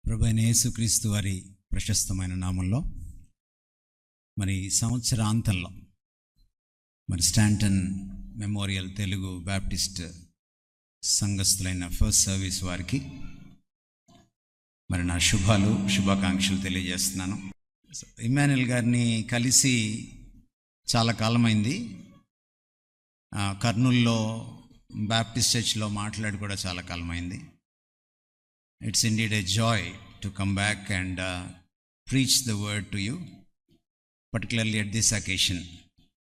ప్రభువైన యేసుక్రీస్తు వారి ప్రశస్తమైన నామంలో మరి సంవత్సరాంతంలో మరి స్టాంటన్ మెమోరియల్ తెలుగు బ్యాప్టిస్ట్ సంఘస్థులైన ఫస్ట్ సర్వీస్ వారికి మరి నా శుభాకాంక్షలు తెలియజేస్తున్నాను. ఇమ్మాన్యుయల్ గారిని కలిసి చాలా కాలమైంది. కర్నూల్లో బ్యాప్టిస్ట్ చర్చ్లో మాట్లాడి కూడా చాలా కాలమైంది. It's indeed a joy to come back and preach the word to you, particularly at this occasion,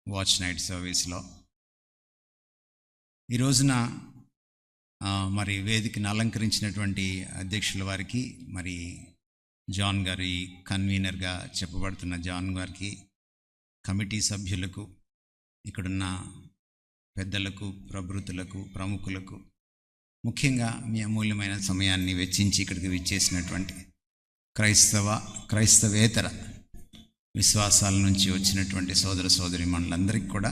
Watch Night Service-లో. ఈ రోజున మరి వేదికను అలంకరించినటువంటి అధ్యక్షుల వారికి, మరి జాన్ గారి కన్వీనర్గా చెప్పబడుతున్న జాన్ గారికి, కమిటీ సభ్యులకు, ఇక్కడున్న పెద్దలకు, ప్రభృతులకు, ప్రముఖులకు, ముఖ్యంగా మీ అమూల్యమైన సమయాన్ని వెచ్చించి ఇక్కడికి విచ్చేసినటువంటి క్రైస్తవేతర విశ్వాసాల నుంచి వచ్చినటువంటి సోదర సోదరీమణులందరికీ కూడా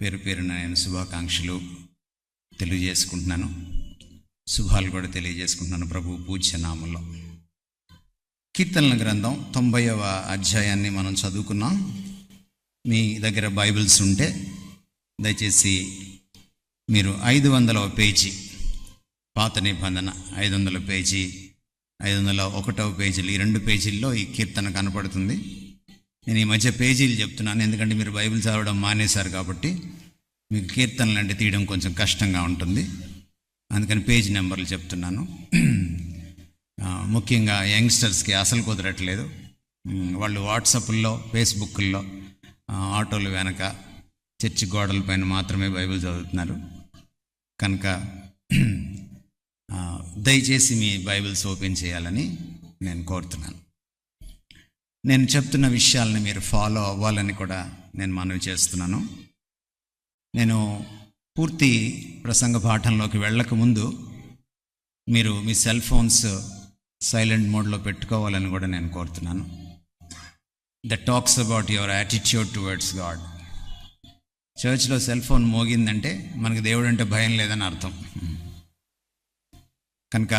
పేరు పేరున నేను శుభాకాంక్షలు తెలియజేసుకుంటున్నాను. శుభాలు కూడా తెలియజేసుకుంటున్నాను ప్రభు పూజ్య నామంలో. కీర్తనల గ్రంథం 90వ అధ్యాయాన్ని మనం చదువుకున్నాం. మీ దగ్గర బైబిల్స్ ఉంటే దయచేసి మీరు 500వ పేజీ, పాత నిబంధన 500 పేజీ, 501వ పేజీలు, ఈ 2 పేజీల్లో ఈ కీర్తన కనపడుతుంది. నేను ఈ మధ్య పేజీలు చెప్తున్నాను, ఎందుకంటే మీరు బైబిల్ చదవడం మానేశారు కాబట్టి మీకు కీర్తనలు అంటే తీయడం కొంచెం కష్టంగా ఉంటుంది. అందుకని పేజీ నెంబర్లు చెప్తున్నాను. ముఖ్యంగా యంగ్స్టర్స్కి అసలు కుదరట్లేదు. వాళ్ళు వాట్సాప్ల్లో, ఫేస్బుక్ల్లో, ఆటోలు వెనక, చర్చి గోడల పైన మాత్రమే బైబిల్ చదువుతున్నారు. కనుక దయచేసి మీ బైబిల్స్ ఓపెన్ చేయాలని నేను కోరుతున్నాను. నేను చెప్తున్న విషయాలను మీరు ఫాలో అవ్వాలని కూడా నేను మనవి చేస్తున్నాను. నేను పూర్తి ప్రసంగ పాఠంలోకి వెళ్ళకముందు మీరు మీ సెల్ ఫోన్స్ సైలెంట్ మోడ్లో పెట్టుకోవాలని కూడా నేను కోరుతున్నాను. That talks about your attitude towards God. చర్చ్లో సెల్ ఫోన్ మోగిందంటే మనకు దేవుడు అంటే భయం లేదని అర్థం. కనుక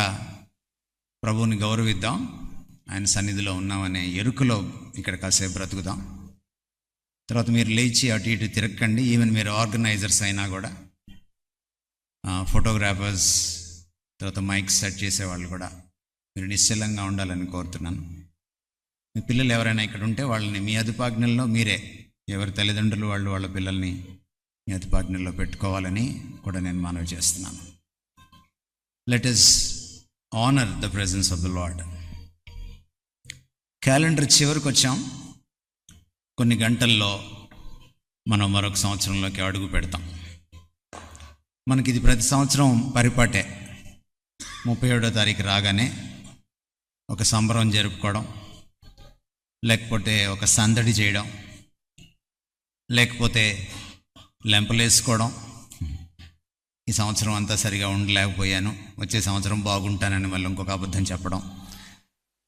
ప్రభువుని గౌరవిద్దాం, ఆయన సన్నిధిలో ఉన్నామనే ఎరుకలో ఇక్కడ కాసేపు బ్రతుకుదాం. తర్వాత మీరు లేచి అటు ఇటు తిరగకండి. ఈవెన్ మీరు ఆర్గనైజర్స్ అయినా కూడా, ఫోటోగ్రాఫర్స్, తర్వాత మైక్ సెట్ చేసేవాళ్ళు కూడా మీరు నిశ్చలంగా ఉండాలని కోరుతున్నాను. మీ పిల్లలు ఎవరైనా ఇక్కడ ఉంటే వాళ్ళని మీ అదుపాజ్ఞల్లో మీరే, ఎవరి తల్లిదండ్రులు వాళ్ళు వాళ్ళ పిల్లల్ని మీ అదుపాజ్ఞల్లో పెట్టుకోవాలని కూడా నేను మనవి చేస్తున్నాను. Let us honor the presence of the Lord. Calendar చివరికి వచ్చాం. కొన్ని గంటల్లో మనం మరొక సంవత్సరంలోకి అడుగు పెడతాం. మనకి ఇది ప్రతి సంవత్సరం పరిపాటే. 37వ తారీఖు రాగానే ఒక సంబరం జరుపుకోవడం, లేకపోతే ఒక సందడి చేయడం, లేకపోతే లెంపలేసుకోవడం. ఈ సంవత్సరం అంతా సరిగా ఉండలేకపోయాను, వచ్చే సంవత్సరం బాగుంటానని మళ్ళీ ఇంకొక అబద్ధం చెప్పడం,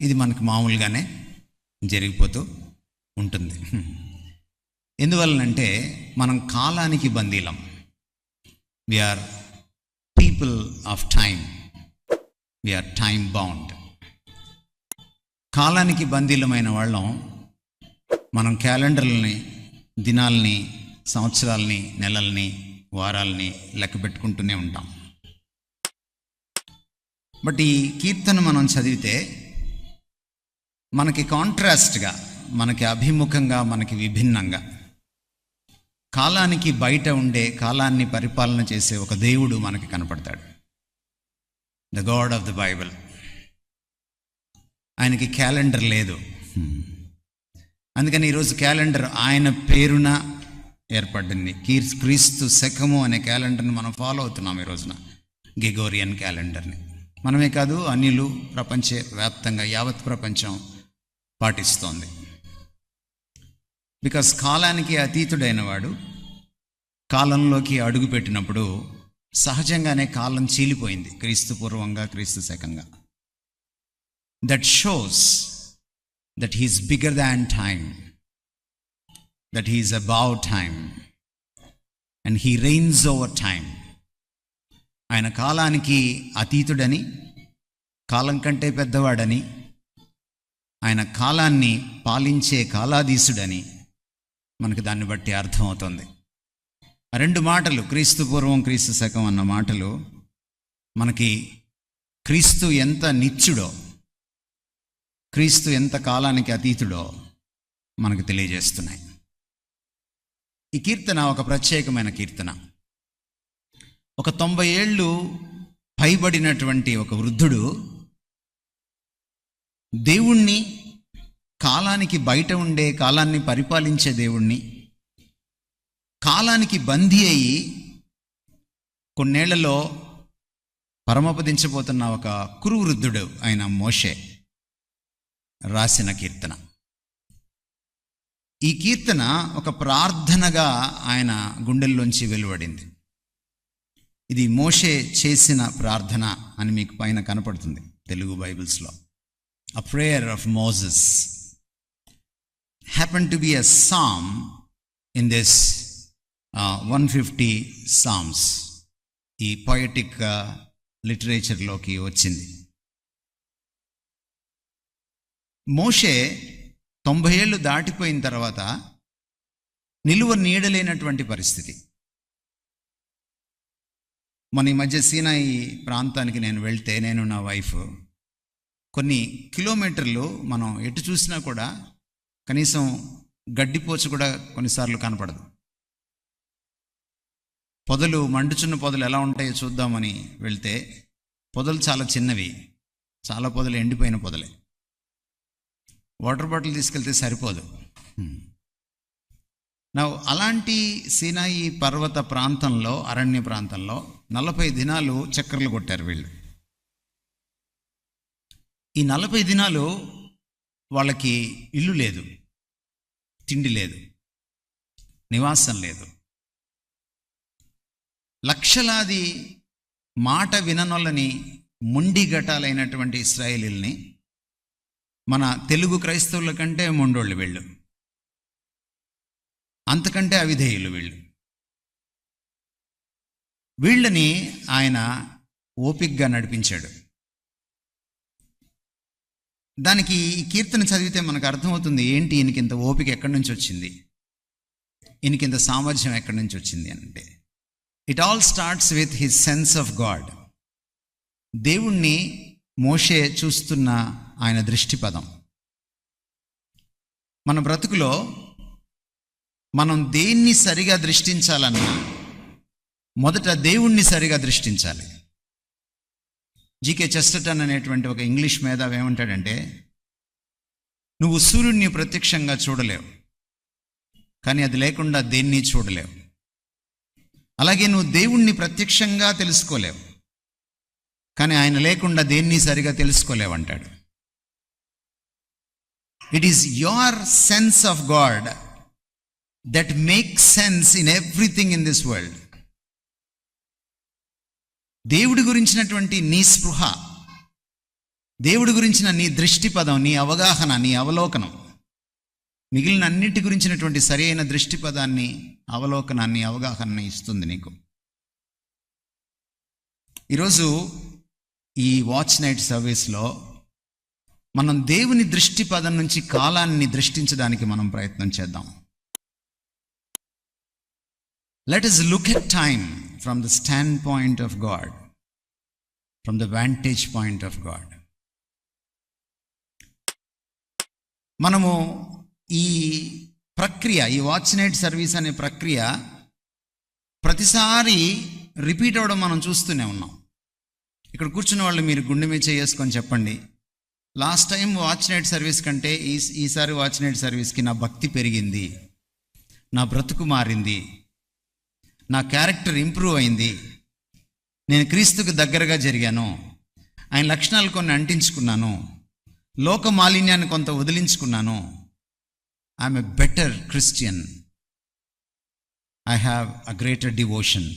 ఇది మనకు మామూలుగానే జరిగిపోతూ ఉంటుంది. ఎందువలనంటే మనం కాలానికి బందీలం. We are people of time, we are time bound. కాలానికి బందీలమైన వాళ్ళం. మనం క్యాలెండర్లని, దినాల్ని, సంవత్సరాలని, నెలల్ని, వారాలని లెక్క పెట్టుకుంటూనే ఉంటాం. బట్ ఈ కీర్తన మనం చదివితే మనకి కాంట్రాస్ట్గా, మనకి అభిముఖంగా, మనకి విభిన్నంగా కాలానికి బయట ఉండే, కాలాన్ని పరిపాలన చేసే ఒక దేవుడు మనకి కనపడతాడు. The God of the Bible. ఆయనకి క్యాలెండర్ లేదు. అందుకని ఈరోజు క్యాలెండర్ ఆయన పేరున ఏర్పడింది. క్రీస్తు శకము అనే క్యాలెండర్ని మనం ఫాలో అవుతున్నాం ఈ రోజున, గ్రెగోరియన్ క్యాలెండర్ని. మనమే కాదు, అన్యులు, ప్రపంచ వ్యాప్తంగా యావత్ ప్రపంచం పాటిస్తోంది. బికాస్ కాలానికి అతీతుడైన వాడు కాలంలోకి అడుగు పెట్టినప్పుడు సహజంగానే కాలం చీలిపోయింది, క్రీస్తు పూర్వంగా, క్రీస్తు శకంగా. That shows that he's bigger than time, that he is above time and he reigns over time. ఆయన కాలానికి అతీతుడని, కాలం కంటే పెద్దవాడని, ఆయన కాలాన్ని పాలించే కాలాధీశుడని మనకు దాన్ని బట్టి అర్థమవుతుంది. రెండు మాటలు, క్రీస్తు పూర్వం క్రీస్తు శకం అన్న మాటలు మనకి క్రీస్తు ఎంత నిత్యుడో, క్రీస్తు ఎంత కాలానికి అతీతుడో మనకు తెలియజేస్తున్నాయి. ఈ కీర్తన ఒక ప్రత్యేకమైన కీర్తన. ఒక 90 ఏళ్ళు పైబడినటువంటి ఒక వృద్ధుడు దేవుణ్ణి, కాలానికి బయట ఉండే, కాలాన్ని పరిపాలించే దేవుణ్ణి, కాలానికి బందీ అయ్యి కొన్నేళ్లలో పరమపదించబోతున్న ఒక కురువృద్ధుడు ఆయన మోషే రాసిన కీర్తన. ఈ కీర్తన ఒక ప్రార్థనగా ఆయన గుండెల్లోంచి వెలువడింది. ఇది మోషే చేసిన ప్రార్థన అని మీకు పైన కనపడుతుంది Telugu బైబిల్స్లో. A prayer of Moses happened to be a psalm in this 150 psalms. ఈ poetic లిటరేచర్లోకి వచ్చింది. మోషే 90 ఏళ్ళు దాటిపోయిన తర్వాత నిలువ నీడలేనటువంటి పరిస్థితి. మన ఈ మధ్య సీనాయి ప్రాంతానికి నేను వెళ్తే, నేను నా వైఫ్, కొన్ని కిలోమీటర్లు మనం ఎటు చూసినా కూడా కనీసం గడ్డిపోచు కూడా కొన్నిసార్లు కనపడదు. పొదలు, మండుచున్న పొదలు ఎలా ఉంటాయో చూద్దామని వెళ్తే పొదలు చాలా చిన్నవి, చాలా పొదలు ఎండిపోయిన పొదలే. వాటర్ బాటిల్ తీసుకెళ్తే సరిపోదు. అలాంటి సీనాయి పర్వత ప్రాంతంలో, అరణ్య ప్రాంతంలో 40 దినాలు చక్కర్లు కొట్టారు వీళ్ళు. ఈ 40 దినాలు వాళ్ళకి ఇల్లు లేదు, తిండి లేదు, నివాసం లేదు. లక్షలాది మాట విననొల్లని మొండి ఘటాలైనటువంటి ఇశ్రాయేలీల్ని, మన తెలుగు క్రైస్తవుల కంటే మొండోళ్ళు వీళ్ళు, అంతకంటే అవిధేయులు వీళ్ళు. వీళ్ళని ఆయన ఓపికగా నడిపించాడు. దానికి ఈ కీర్తన చదివితే మనకు అర్థమవుతుంది, ఏంటి ఈయనకింత ఓపిక ఎక్కడి నుంచి వచ్చింది, ఈయనకింత సామర్థ్యం ఎక్కడి నుంచి వచ్చింది అంటే, it all starts with his sense of God. దేవుణ్ణి మోషే చూస్తున్న ఆయన దృష్టిపదం. మన బ్రతుకులో మనం దేన్ని సరిగా దృష్టించాలన్నా మొదట దేవుణ్ణి సరిగా దృష్టించాలి. జీకే చెస్టర్టన్ అనేటువంటి ఒక ఇంగ్లీష్ మేధావి ఏమంటాడంటే, నువ్వు సూర్యుడిని ప్రత్యక్షంగా చూడలేవు, కానీ అది లేకుండా దేన్ని చూడలేవు. అలాగే నువ్వు దేవుణ్ణి ప్రత్యక్షంగా తెలుసుకోలేవు, కానీ ఆయన లేకుండా దేన్ని సరిగా తెలుసుకోలేవంటాడు. It is your sense of God that makes sense in everything in this world. దేవుడి గురించినటువంటి నీ స్పృహ, దేవుడి గురించిన నీ దృష్టిపదం, నీ అవగాహన, నీ అవలోకనం, మిగిలిన అన్నిటి గురించినటువంటి సరైన దృష్టిపదాన్ని, అవలోకనాన్ని, అవగాహనని ఇస్తుంది నీకు. ఈరోజు ఈ వాచ్ నైట్ సర్వీస్లో మనం దేవుని దృష్టిపదం నుంచి కాలాన్ని దృష్టించడానికి మనం ప్రయత్నం చేద్దాం. Let us look at time from the standpoint of God, from the vantage point of God. మనము ఈ ప్రక్రియ, ఈ వాచ్ నైట్ సర్వీస్ అనే ప్రక్రియ ప్రతిసారి రిపీట్ అవ్వడం మనం చూస్తూనే ఉన్నాం. ఇక్కడ కూర్చున్న వాళ్ళు మీరు గుండె మీద చేసుకొని చెప్పండి, last time watch night service కంటే ఈసారి వాచ్ నైట్ సర్వీస్కి నా భక్తి పెరిగింది, నా బ్రతుకు మారింది, నా క్యారెక్టర్ ఇంప్రూవ్ అయింది, నేను క్రీస్తుకు దగ్గరగా జరిగాను, ఆయన లక్షణాలు కొన్ని అంటించుకున్నాను, లోక మాలిన్యాన్ని కొంత వదిలించుకున్నాను, I'm a better Christian, I have a greater devotion,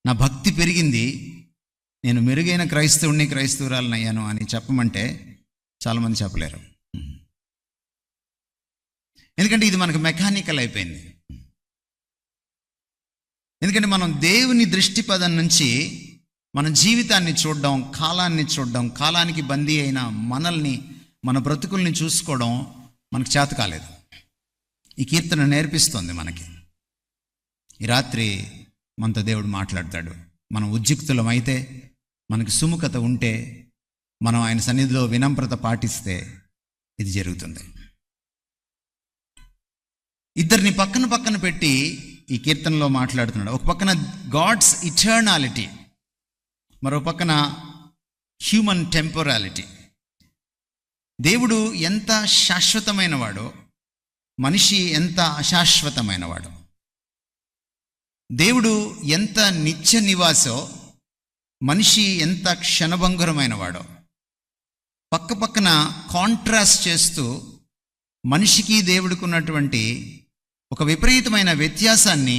నా భక్తి పెరిగింది, నేను మెరుగైన క్రైస్తవుడిని, క్రైస్తవురాలను అయ్యాను అని చెప్పమంటే చాలామంది చెప్పలేరు. ఎందుకంటే ఇది మనకు మెకానికల్ అయిపోయింది. ఎందుకంటే మనం దేవుని దృష్టిపదం నుంచి మన జీవితాన్ని చూడడం, కాలాన్ని చూడడం, కాలానికి బందీ అయిన మనల్ని, మన బ్రతుకుల్ని చూసుకోవడం మనకు చేత కాలేదు. ఈ కీర్తన నేర్పిస్తుంది మనకి. ఈ రాత్రి మనతో దేవుడు మాట్లాడతాడు. మనం ఉద్యుక్తులమైతే, మనకి సుముఖత ఉంటే, మనం ఆయన సన్నిధిలో వినమ్రత పాటిస్తే ఇది జరుగుతుంది. ఇద్దరిని పక్కన పక్కన పెట్టి ఈ కీర్తనలో మాట్లాడుతున్నాడు. ఒక పక్కన గాడ్స్ ఇటర్నాలిటీ, మరో పక్కన హ్యూమన్ టెంపోరాలిటీ. దేవుడు ఎంత శాశ్వతమైన వాడో, మనిషి ఎంత అశాశ్వతమైనవాడు. దేవుడు ఎంత నిత్య నివాసో, మనిషి ఎంత క్షణభంగురమైన వాడో. పక్క పక్కన కాంట్రాస్ట్ చేస్తూ మనిషికి దేవుడికి ఉన్నటువంటి ఒక విపరీతమైన వ్యత్యాసాన్ని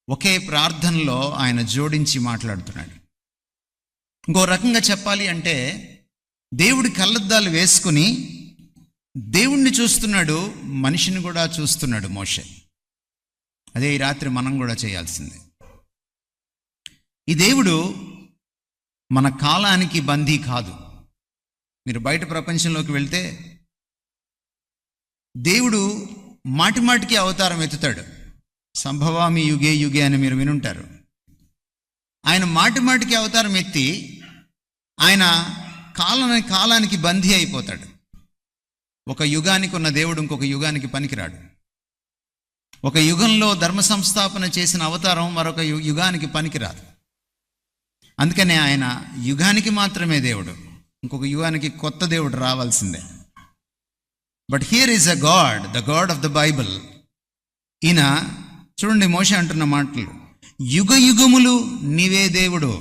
ఒకే ప్రార్థనలో ఆయన జోడించి మాట్లాడుతున్నాడు. ఇంకో రకంగా చెప్పాలి అంటే, దేవుడి కళ్ళద్దాలు వేసుకుని దేవుణ్ణి చూస్తున్నాడు, మనిషిని కూడా చూస్తున్నాడు మోషే. అదే ఈ రాత్రి మనం కూడా చేయాల్సిందే. ఈ దేవుడు మన కాలానికి బందీ కాదు. మీరు బయట ప్రపంచంలోకి వెళ్తే దేవుడు మాటి మాటికి అవతారం ఎత్తుతాడు. సంభవామి యుగే యుగే అని మీరు వినుంటారు. ఆయన మాటి మాటికి అవతారం ఎత్తి ఆయన కాలానికి బందీ అయిపోతాడు. ఒక యుగానికి ఉన్న దేవుడు ఇంకొక యుగానికి పనికిరాడు. ఒక యుగంలో ధర్మ సంస్థాపన చేసిన అవతారం మరొక యుగానికి పనికిరాదు. అందుకనే ఆయన యుగానికి మాత్రమే దేవుడు, ఇంకొక యుగానికి కొత్త దేవుడు రావాల్సిందే. But here is a God, the God of the Bible. ఈయన చూడండి, మోషే అంటున్న మాటలు, యుగ యుగములు నీవే దేవుడు,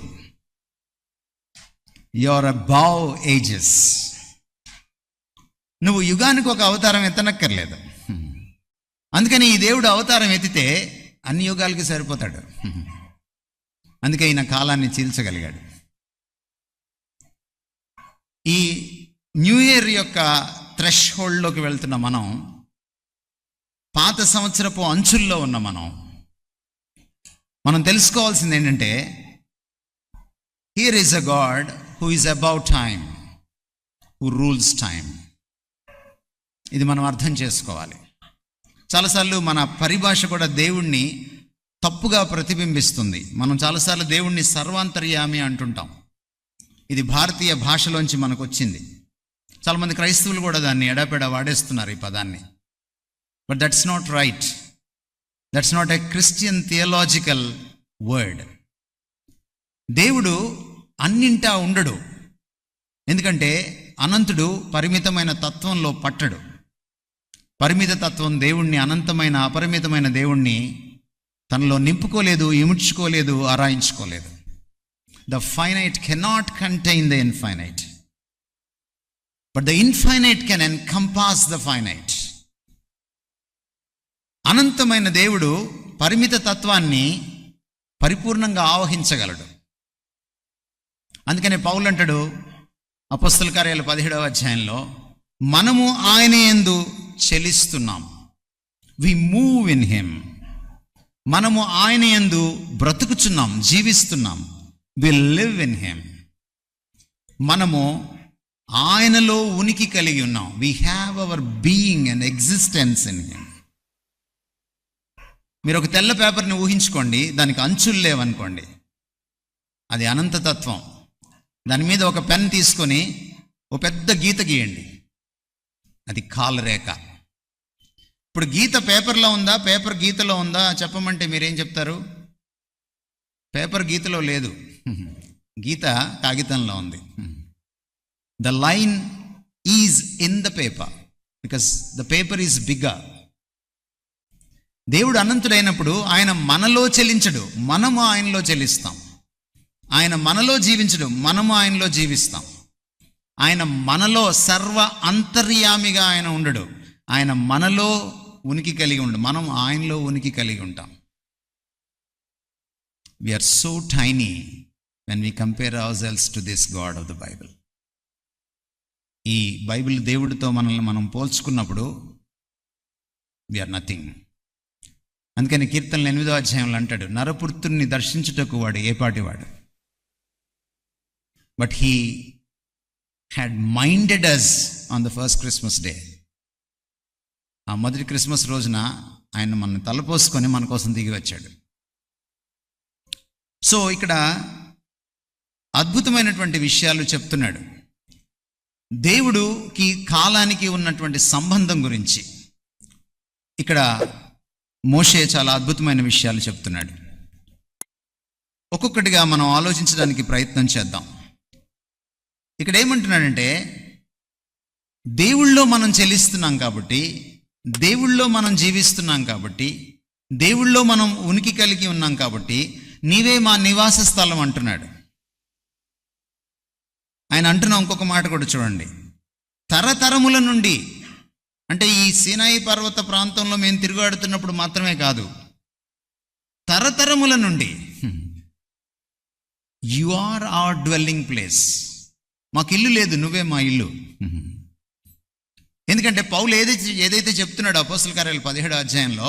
యు ఆర్ అబౌవ్ ఏజెస్. నువ్వు యుగానికి ఒక అవతారం ఎత్తనక్కర్లేదు. అందుకని ఈ దేవుడు అవతారం ఎత్తితే అన్ని యుగాలకి సరిపోతాడు. అందుకే ఈయన కాలాన్ని చీల్చగలిగాడు. ఈ న్యూ ఇయర్ యొక్క థ్రెష్ హోల్డ్లోకి వెళ్తున్న మనం, పాత సంవత్సరపు అంచుల్లో ఉన్న మనం తెలుసుకోవాల్సింది ఏంటంటే, here is a God who is about time, who rules time. ఇది మనం అర్థం చేసుకోవాలి. చాలాసార్లు మన పరిభాష కూడా దేవుణ్ణి తప్పుగా ప్రతిబింబిస్తుంది. మనం చాలాసార్లు దేవుణ్ణి సర్వాంతర్యామి అంటుంటాం. ఇది భారతీయ భాషలోంచి మనకు వచ్చింది. చాలామంది క్రైస్తవులు కూడా దాన్ని ఎడాపెడా వాడేస్తున్నారు ఈ పదాన్ని. But that's not right. That's not a Christian theological word. దేవుడు అన్నింటా ఉండడు. ఎందుకంటే అనంతుడు పరిమితమైన తత్వంలో పట్టడు. పరిమిత తత్వం దేవుణ్ణి, అనంతమైన అపరిమితమైన దేవుణ్ణి తనలో నింపుకోలేదు, ఇముడ్చుకోలేదు, ఆరాయించుకోలేదు. The finite cannot contain the infinite, but the infinite can encompass the finite. అనంతమైన దేవుడు పరిమిత తత్వాన్ని పరిపూర్ణంగా ఆవహించగలడు. అందుకనే పౌలు అంటాడు అపొస్తల కార్యాలు 17వ అధ్యాయంలో, మనము ఆయన యందు చెలిస్తున్నాం. We move in him. మనము ఆయన యందు బ్రతుకుచున్నాం, జీవిస్తున్నాం. We live in him. మనము ఆయనలో ఉనికి కలిగి ఉన్నాం. We have our being and existence in him. మీరు ఒక తెల్ల పేపర్ని ఊహించుకోండి, దానికి అంచులు లేవనుకోండి, అది అనంతతత్వం. దాని మీద ఒక పెన్ తీసుకొని ఒక పెద్ద గీత గీయండి, అది కాలరేఖ. ఇప్పుడు గీత పేపర్లో ఉందా, పేపర్ గీతలో ఉందా చెప్పమంటే మీరేం చెప్తారు? పేపర్ గీతలో లేదు, గీత కాగితంలో ఉంది. The line is in the paper because the paper is bigger. దేవుడు అనంతుడైనప్పుడు ఆయన మనలో చెలించడు, మనము ఆయనలో చెలిస్తాం. ఆయన మనలో జీవించడు, మనము ఆయనలో జీవిస్తాం. ఆయన మనలో సర్వ అంతర్యామిగా ఆయన ఉండడు. ఆయన మనలో ఉనికి కలిగి ఉండు, మనం ఆయనలో ఉనికి కలిగి ఉంటాం. We're so tiny when we compare our cells to this God of the Bible. ఈ బైబిల్ దేవుడితో మనల్ని మనం పోల్చుకున్నప్పుడు వీఆర్ నథింగ్. అందుకని కీర్తనలు 8వ అధ్యాయంలో అంటాడు, నరపుత్రుని దర్శించుటకు వాడు ఏపాటివాడు. But he had minded us on the first Christmas day. ఆ మొదటి క్రిస్మస్ రోజున ఆయన మన తలపోసుకొని మన కోసం దిగి వచ్చాడు. సో ఇక్కడ అద్భుతమైనటువంటి విషయాలు చెప్తున్నాడు. దేవుడుకి కాలానికి ఉన్నటువంటి సంబంధం గురించి ఇక్కడ మోషే చాలా అద్భుతమైన విషయాలు చెప్తున్నాడు. ఒక్కొక్కటిగా మనం ఆలోచించడానికి ప్రయత్నం చేద్దాం. ఇక్కడ ఏమంటున్నాడంటే, దేవుళ్ళో మనం చెల్లిస్తున్నాం కాబట్టి, దేవుళ్ళో మనం జీవిస్తున్నాం కాబట్టి, దేవుళ్ళో మనం ఉనికి కలిగి ఉన్నాం కాబట్టి నీవే మా నివాస స్థలం అంటున్నాడు. ఆయన అంటున్న ఇంకొక మాట కూడా చూడండి, తరతరముల నుండి, అంటే ఈ సీనాయి పర్వత ప్రాంతంలో మేము తిరుగాడుతున్నప్పుడు మాత్రమే కాదు, తరతరముల నుండి you are our dwelling place. మాకు ఇల్లు లేదు, నువ్వే మా ఇల్లు. ఎందుకంటే పౌలు ఏదైతే చెప్తున్నాడు అపోస్తల కార్యాలు 17వ అధ్యాయంలో,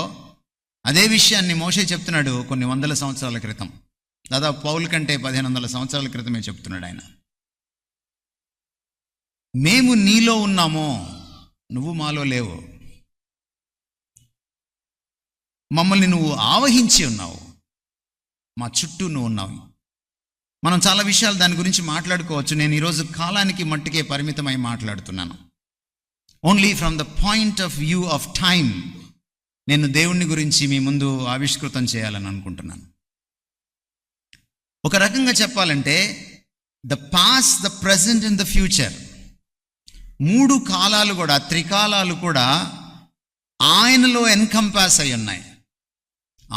అదే విషయాన్ని మోషే చెప్తున్నాడు కొన్ని వందల సంవత్సరాల క్రితం. దాదాపు పౌలు కంటే 1500 సంవత్సరాల క్రితమే చెప్తున్నాడు ఆయన. మేము నీలో ఉన్నామో, నువ్వు మాలో లేవు. మమ్మల్ని నువ్వు ఆవహించి ఉన్నావు, మా చుట్టూ నువ్వు ఉన్నావు. మనం చాలా విషయాలు దాని గురించి మాట్లాడుకోవచ్చు. నేను ఈరోజు కాలానికి మట్టుకే పరిమితమై మాట్లాడుతున్నాను. Only from the point of view of time నేను దేవుణ్ణి గురించి మీ ముందు ఆవిష్కృతం చేయాలని అనుకుంటున్నాను. ఒక రకంగా చెప్పాలంటే the past, the present and the future, 3 కాలాలు కూడా, త్రికాలాలు కూడా ఆయనలో ఎన్కంపాస్ అయి ఉన్నాయి,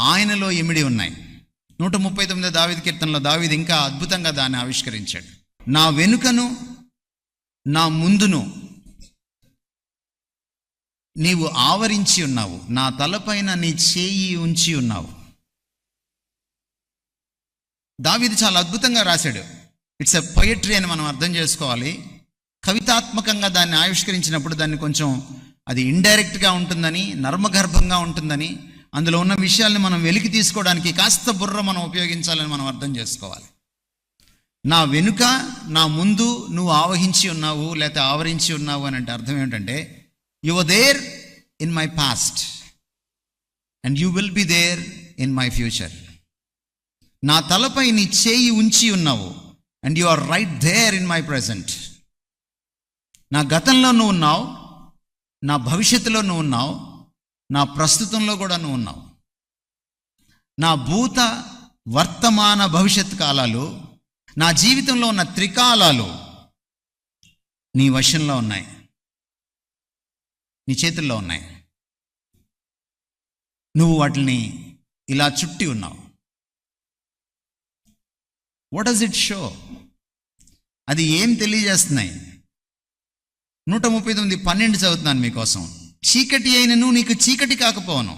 ఆయనలో ఇమిడి ఉన్నాయి. 139 దావీదు కీర్తనలో దావీదు ఇంకా అద్భుతంగా దాన్ని ఆవిష్కరించాడు. నా వెనుకను నా ముందును నీవు ఆవరించి ఉన్నావు, నా తలపైన నీ చేయి ఉంచి ఉన్నావు. దావీదు చాలా అద్భుతంగా రాశాడు. ఇట్స్ ఎ పొయట్రీ అని మనం అర్థం చేసుకోవాలి. కవితాత్మకంగా దాన్ని ఆవిష్కరించినప్పుడు దాన్ని కొంచెం అది ఇండైరెక్ట్గా ఉంటుందని, నర్మగర్భంగా ఉంటుందని, అందులో ఉన్న విషయాల్ని మనం వెలికి తీసుకోవడానికి కాస్త బుర్ర మనం ఉపయోగించాలని మనం అర్థం చేసుకోవాలి. నా వెనుక నా ముందు నువ్వు ఆవహించి ఉన్నావు, లేకపోతే ఆవరించి ఉన్నావు అని అంటే అర్థం ఏమిటంటే, you are there in my past and you will be there in my future. నా తలపై నీ చేయి ఉంచి ఉన్నావు and you are right there in my present. నా గతంలో నువ్వు ఉన్నావు, నా భవిష్యత్తులో నువ్వు ఉన్నావు, నా ప్రస్తుతంలో కూడా నువ్వు ఉన్నావు. నా భూత వర్తమాన భవిష్యత్ కాలాలు, నా జీవితంలో ఉన్న త్రికాలాలు నీ వశంలో ఉన్నాయి, నీ చేతుల్లో ఉన్నాయి. నువ్వు వాటిని ఇలా చుట్టి ఉన్నావు. What does it show? అది ఏం తెలియజేస్తున్నాయి? 139:12 చదువుతున్నాను మీకోసం. చీకటి అయినను నీకు చీకటి కాకపోవను,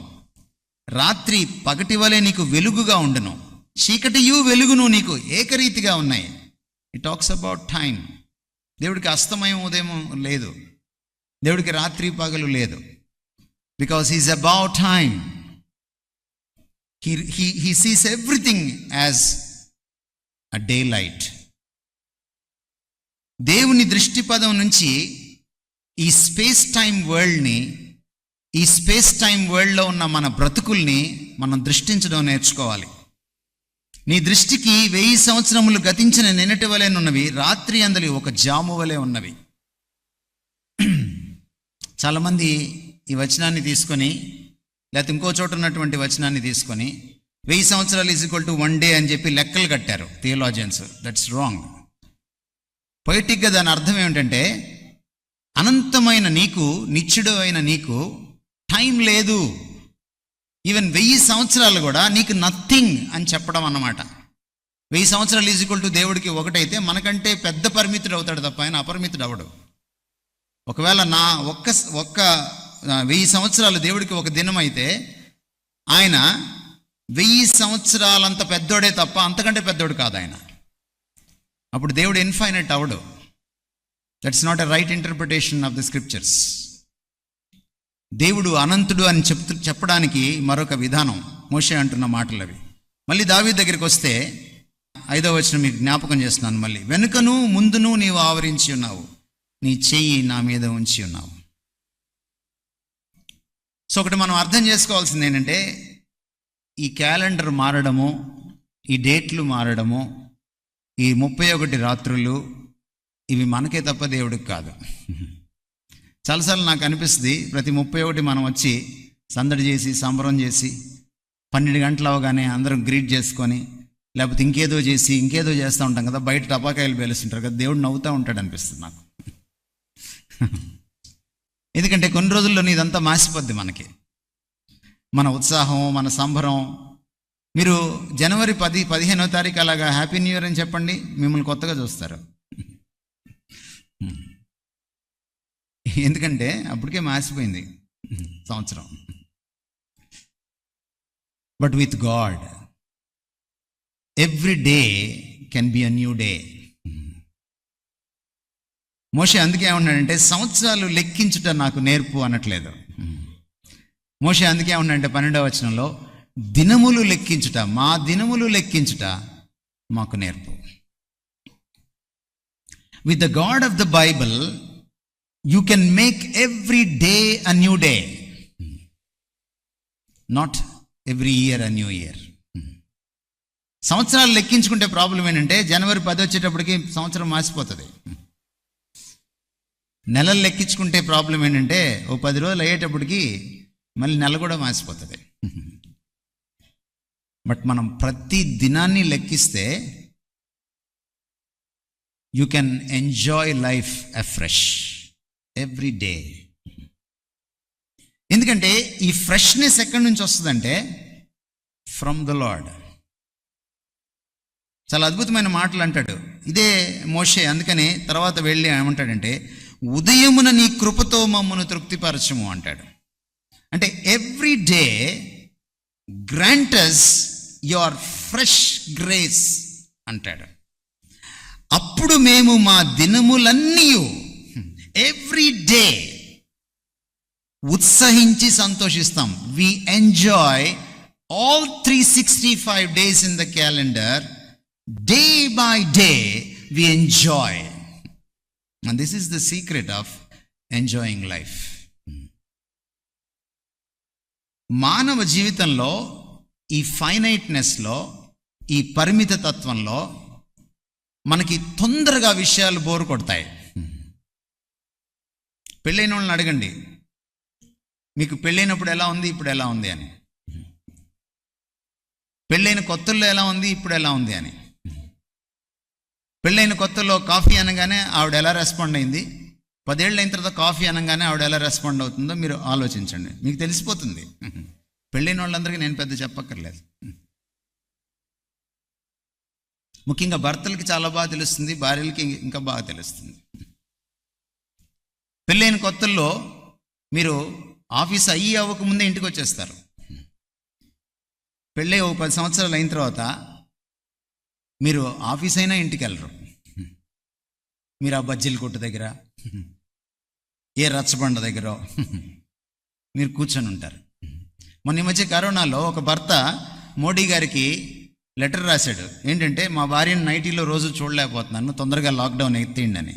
రాత్రి పగటి వలె నీకు వెలుగుగా ఉండును, చీకటియు వెలుగును నీకు ఏకరీతిగా ఉన్నాయి. It talks about time. దేవుడికి అస్తమయం ఉదయం లేదు, దేవుడికి రాత్రి పగలు లేదు. Because he's about time. He sees everything as a day light. దేవుని దృష్టిపదం నుంచి ఈ స్పేస్ టైం వరల్డ్ని, ఈ స్పేస్ టైం వరల్డ్లో ఉన్న మన బ్రతుకుల్ని మనం దృష్టించడం నేర్చుకోవాలి. నీ దృష్టికి 1000 సంవత్సరములు గతించిన నిన్నటి వలెనున్నవి, రాత్రి అందలి ఒక జాము వలె ఉన్నవి. చాలామంది ఈ వచనాన్ని తీసుకొని, లేకపోతే ఇంకో చోట ఉన్నటువంటి వచనాన్ని తీసుకొని 1000 సంవత్సరాలు = 1 డే అని చెప్పి లెక్కలు కట్టారు థియోలాజియన్స్. That's wrong. పొయిటిక్గా దాని అర్థం ఏమిటంటే, అనంతమైన నీకు, నిత్యుడు అయిన నీకు టైం లేదు. ఈవెన్ 1000 సంవత్సరాలు కూడా నీకు నథింగ్ అని చెప్పడం అన్నమాట. 1000 సంవత్సరాలు = దేవుడికి ఒకటైతే మనకంటే పెద్ద పరిమితుడు అవుతాడు తప్ప ఆయన అపరిమితుడు అవడు. ఒకవేళ నా ఒక్క 1000 సంవత్సరాలు దేవుడికి ఒక దినం అయితే, ఆయన 1000 సంవత్సరాలంత పెద్దోడే తప్ప అంతకంటే పెద్దోడు కాదు ఆయన. అప్పుడు దేవుడు ఇన్ఫైనైట్ అవడు. That's not a right interpretation of the scriptures. దేవుడు అనంతుడు అని చెప్పడానికి మరొక విధానం మోషే అంటున్న మాటలు అవి. మళ్ళీ దావీదు దగ్గరికి వస్తే 5వ వచనం మీకు జ్ఞాపకం చేస్తున్నాను మళ్ళీ. వెనుకను ముందును నీవు ఆవరించి ఉన్నావు, నీ చెయ్యి నా మీద ఉంచి ఉన్నావు. సో ఒకటి మనం అర్థం చేసుకోవాల్సింది ఏంటంటే, ఈ క్యాలెండర్ మారడము, ఈ డేట్లు మారడము, ఈ 31 రాత్రులు, ఇవి మనకే తప్ప దేవుడికి కాదు. చాలాసార్లు నాకు అనిపిస్తుంది, ప్రతి 31 మనం వచ్చి సందడి చేసి సంబరం చేసి 12 గంటలు అవగానే అందరం గ్రీట్ చేసుకొని, లేకపోతే ఇంకేదో చేసి ఇంకేదో చేస్తూ ఉంటాం కదా, బయట టపాకాయలు పేలుస్తుంటారు కదా, దేవుడు నవ్వుతూ ఉంటాడు అనిపిస్తుంది నాకు. ఎందుకంటే కొన్ని రోజుల్లోనే ఇదంతా మాసిపోద్ది మనకి, మన ఉత్సాహం, మన సంబరం. మీరు జనవరి 15వ తారీఖు అలాగా హ్యాపీ న్యూ ఇయర్ అని చెప్పండి, మిమ్మల్ని కొత్తగా చూస్తారు. ఎందుకంటే అప్పటికే మాసిపోయింది సంవత్సరం. But with God every day can be a new day. మోషే అందుకే ఏమన్నాడంటే, సంవత్సరాలు లెక్కించుట నాకు నేర్పు అనట్లేదు. మోషే అందుకే ఏమన్నాడంటే 12వ వచనంలో, దినములు లెక్కించుట, మా దినములు లెక్కించుట మాకు నేర్పు. With the God of the Bible you can make every day a new day, not every year a new year. సంవత్సరాలు లెక్కించుకుంటే ప్రాబ్లం ఏంటంటే, జనవరి 10 వచ్చేటప్పటికి సంవత్సరం మాసిపోతుంది. నెలలు లెక్కించుకుంటే ప్రాబ్లం ఏంటంటే, ఓ 10 రోజులు అయ్యేటప్పటికి మళ్ళీ నెల కూడా మాసిపోతుంది. బట్ మనం ప్రతి దినాన్ని లెక్కిస్తే you can enjoy life afresh every day. ఎందుకంటే ఈ ఫ్రెష్నెస్ ఎక్కడి నుంచి వస్తుందంటే, ఫ్రమ్ ద లార్డ్. చాలా అద్భుతమైన మాటలు అంటాడు ఇదే మోషే. అందుకని తర్వాత వెళ్ళి ఏమంటాడంటే, ఉదయమున నీ కృపతో మమ్మను తృప్తిపరచము అంటాడు. అంటే every day grant us your fresh grace అంటాడు. అప్పుడు మేము మా దినములన్నీ ఎవ్రీ డే ఉత్సహించి సంతోషిస్తాం. We enjoy all 365 days in the calendar. Day by day we enjoy, and this is the secret of enjoying life. మానవ జీవితంలో ఈ ఫైనైట్నెస్లో, ఈ పరిమిత తత్వంలో మనకి తొందరగా విషయాలు బోరు కొడతాయి. పెళ్ళైన వాళ్ళని అడగండి, మీకు పెళ్ళైనప్పుడు ఎలా ఉంది, ఇప్పుడు ఎలా ఉంది అని. పెళ్ళైన కొత్తల్లో ఎలా ఉంది, ఇప్పుడు ఎలా ఉంది అని. పెళ్ళైన కొత్తలో కాఫీ అనగానే ఆవిడ ఎలా రెస్పాండ్ అయింది, 10 ఏళ్ళు అయిన తర్వాత కాఫీ అనగానే ఆవిడ ఎలా రెస్పాండ్ అవుతుందో మీరు ఆలోచించండి, మీకు తెలిసిపోతుంది. పెళ్ళైన వాళ్ళందరికీ నేను పెద్ద చెప్పక్కర్లేదు. ముఖ్యంగా భర్తలకి చాలా బాగా తెలుస్తుంది, భార్యలకి ఇంకా బాగా తెలుస్తుంది. పెళ్ళైన కొత్తల్లో మీరు ఆఫీస్ అవ్వకముందే ఇంటికి వచ్చేస్తారు. పెళ్ళై 10 సంవత్సరాలు అయిన తర్వాత మీరు ఆఫీస్ అయినా ఇంటికి వెళ్ళరు. మీరు ఆ బజ్జీల కొట్టు దగ్గర, ఏ రచ్చబండ దగ్గర మీరు కూర్చొని ఉంటారు. మొన్న ఈ మధ్య కరోనాలో ఒక భర్త మోడీ గారికి లెటర్ రాశాడు. ఏంటంటే, మా భార్యను నైటీలో రోజు చూడలేకపోతున్నాను, తొందరగా లాక్డౌన్ ఎత్తేయండి అని.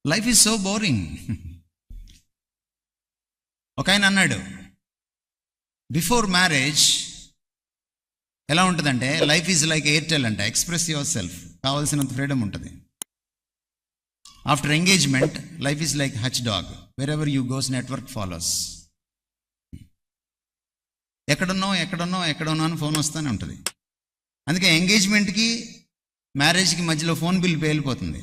Life is so boring. ఒక ఆయన అన్నాడు, బిఫోర్ మ్యారేజ్ ఎలా ఉంటుందంటే, లైఫ్ ఈజ్ లైక్ ఎయిర్టెల్ అంట, ఎక్స్ప్రెస్ యువర్ సెల్ఫ్, కావాల్సినంత ఫ్రీడమ్ ఉంటుంది. After engagement life is like Hutch dog, wherever you goes network follows. ఎక్కడున్నావు అని ఫోన్ వస్తూనే ఉంటుంది. అందుకే ఎంగేజ్మెంట్కి మ్యారేజ్కి మధ్యలో ఫోన్ బిల్ పేలిపోతుంది.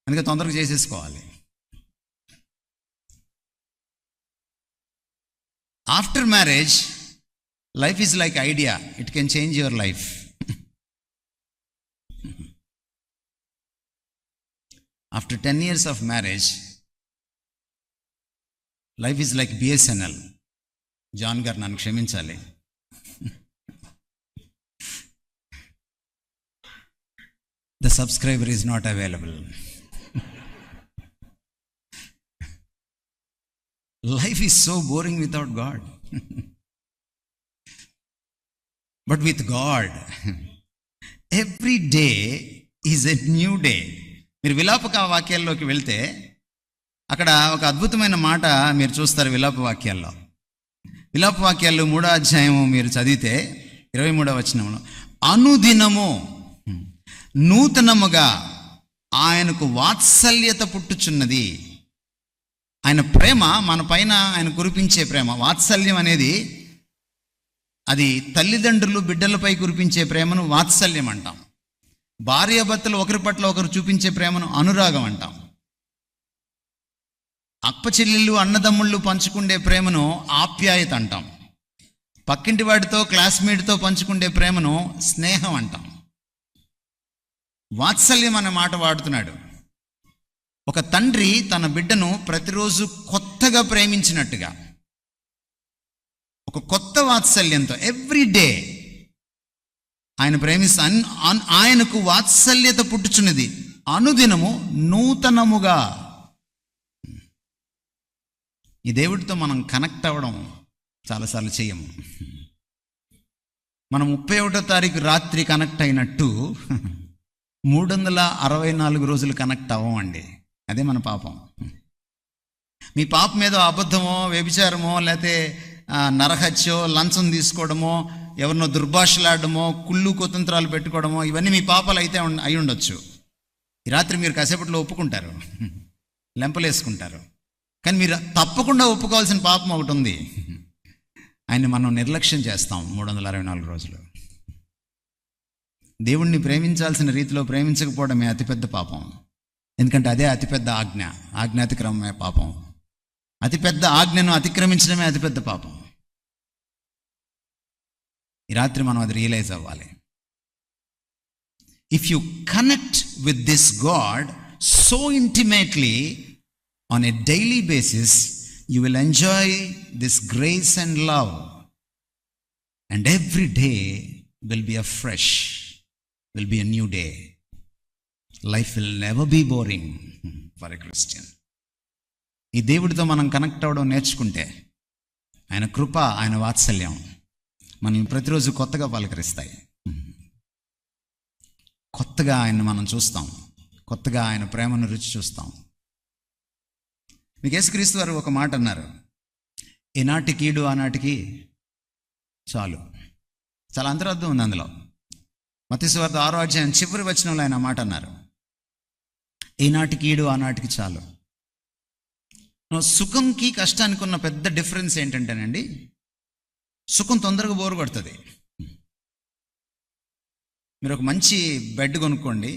అందుకే తొందరగా చేసేసుకోవాలి. After marriage life is like idea, it can change your life. After 10 years of marriage, life is like BSNL. John గారు నన్ను క్షమించాలి. The subscriber is not available. Life is so boring without God. But with God every day is a new day. మీరు విలాపక వాక్యాల్లోకి వెళ్తే అక్కడ ఒక అద్భుతమైన మాట మీరు చూస్తారు. విలాప వాక్యాల్లో, విలాప వాక్యాల్లో 3వ అధ్యాయము మీరు చదివితే 23వ వచనంలో, అనుదినము నూతనముగా ఆయనకు వాత్సల్యత పుట్టుచున్నది. ఆయన ప్రేమ మన పైన ఆయన కురిపించే ప్రేమ. వాత్సల్యం అనేది అది తల్లిదండ్రులు బిడ్డలపై కురిపించే ప్రేమను వాత్సల్యం అంటాం. భార్యాభర్తలు ఒకరి పట్ల ఒకరు చూపించే ప్రేమను అనురాగం అంటాం. అక్క చెల్లెళ్ళు అన్నదమ్ముళ్ళు పంచుకుండే ప్రేమను ఆప్యాయత అంటాం. పక్కింటి వాడితో క్లాస్మేట్తో పంచుకుండే ప్రేమను స్నేహం అంటాం. వాత్సల్యం అనే మాట వాడుతున్నాడు. ఒక తండ్రి తన బిడ్డను ప్రతిరోజు కొత్తగా ప్రేమించినట్టుగా, ఒక కొత్త వాత్సల్యంతో ఎవ్రీ డే ఆయన ప్రేమిస్తా. ఆయనకు వాత్సల్యత పుట్టుచున్నది, అనుదినము నూతనముగా. ఈ దేవుడితో మనం కనెక్ట్ అవ్వడం చాలాసార్లు చేయము. మనం 31వ తారీఖు రాత్రి కనెక్ట్ అయినట్టు 364 రోజులు కనెక్ట్ అవ్వమండి. అదే మన పాపం. మీ పాపం మీద అబద్ధమో, వ్యభిచారమో, లేకపోతే నరహత్యో, లంచం తీసుకోవడమో, ఎవరినో దుర్భాషలాడమో, కుళ్ళు కుతంత్రాలు పెట్టుకోవడమో, ఇవన్నీ మీ పాపాలు అయితే అయి ఉండొచ్చు. ఈ రాత్రి మీరు కాసేపట్లో ఒప్పుకుంటారు, లెంపలేసుకుంటారు. కానీ మీరు తప్పకుండా ఒప్పుకోవాల్సిన పాపం ఒకటి ఉంది. ఆయన్ని మనం నిర్లక్ష్యం చేస్తాం 364 రోజులు. దేవుణ్ణి ప్రేమించాల్సిన రీతిలో ప్రేమించకపోవడమే అతిపెద్ద పాపం. ఎందుకంటే అదే అతిపెద్ద ఆజ్ఞ. ఆజ్ఞాతిక్రమమే పాపం. అతిపెద్ద ఆజ్ఞను అతిక్రమించడమే అతిపెద్ద పాపం. ఈ రాత్రి మనం అది రియలైజ్ అవ్వాలి. If you connect with this God so intimately on a daily basis, you will enjoy this grace and love, and every day will be afresh, will be a new day. Life will never be boring for a Christian. ఈ దేవుడితో మనం connect అవ్వడం నేర్చుకుంటే ఆయన కృప, ఆయన వాత్సల్యం మనల్ని ప్రతిరోజు కొత్తగా పలకరిస్తాయి. కొత్తగా ఆయన్ని మనం చూస్తాం, కొత్తగా ఆయన ప్రేమను రుచి చూస్తాం. మీకు యేసుక్రీస్తు వారు ఒక మాట అన్నారు, ఈనాటి కీడు ఆనాటికి చాలు. చాలా అంతరార్థం ఉంది అందులో. మత్తయి సువార్త 6వ అధ్యాయం చివరి వచనంలో ఆయన మాట అన్నారు, ఈనాటి కీడు ఆనాటికి చాలు. సుఖంకి కష్టానికి ఉన్న పెద్ద డిఫరెన్స్ ఏంటంటేనండి, సుఖం తొందరగా బోరు కొడుతుంది. మీరు ఒక మంచి బెడ్ కొనుక్కోండి,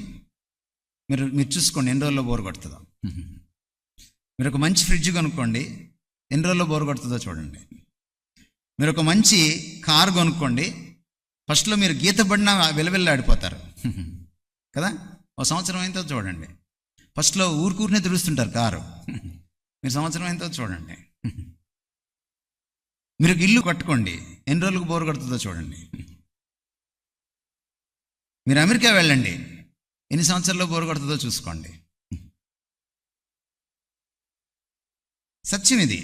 మీరు చూసుకోండి ఎన్ని రోజుల్లో బోరు కొడుతుందో. మీరు ఒక మంచి ఫ్రిడ్జ్ కొనుక్కోండి, ఎన్ని రోజుల్లో బోరు కొడుతుందో చూడండి. మీరు ఒక మంచి కారు కొనుక్కోండి, ఫస్ట్లో మీరు గీత పడినా వెలవెల్లాడిపోతారు కదా. ఒక సంవత్సరం అయిన తర్వాత చూడండి, ఫస్ట్లో ఊరికూరినే తిరుగుతుంటారు కారు, మీరు సంవత్సరం అయిన తర్వాత చూడండి. మీరు ఒక ఇల్లు కట్టుకోండి, ఎన్ని రోజులకు బోరు కొడుతుందో చూడండి. మీరు అమెరికా వెళ్ళండి, ఎన్ని సంవత్సరాల్లో బోరు కొడుతుందో చూసుకోండి. సత్యం ఇది.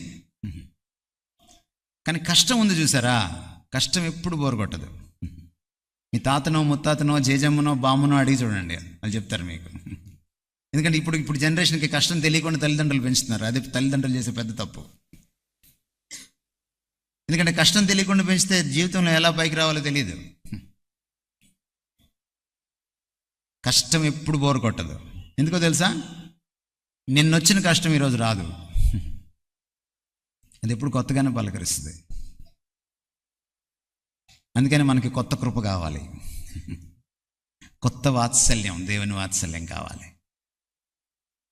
కానీ కష్టం ఉంది చూసారా, కష్టం ఎప్పుడు బోరు కొట్టదు. మీ తాతనో ముత్తాతనో జేజమ్మనో బామ్మనో అడిగి చూడండి, వాళ్ళు చెప్తారు మీకు. ఎందుకంటే ఇప్పుడు జనరేషన్కి కష్టం తెలియకుండా తల్లిదండ్రులు పెంచుతున్నారు. అది తల్లిదండ్రులు చేసే పెద్ద తప్పు. ఎందుకంటే కష్టం తెలియకుండా పెంచితే జీవితంలో ఎలా పైకి రావాలో తెలియదు. కష్టం ఎప్పుడు బోరు కొట్టదు. ఎందుకో తెలుసా, నిన్నొచ్చిన కష్టం ఈరోజు రాదు. అది ఎప్పుడు కొత్తగానే పలకరిస్తుంది. అందుకని మనకి కొత్త కృప కావాలి, కొత్త వాత్సల్యం, దేవుని వాత్సల్యం కావాలి.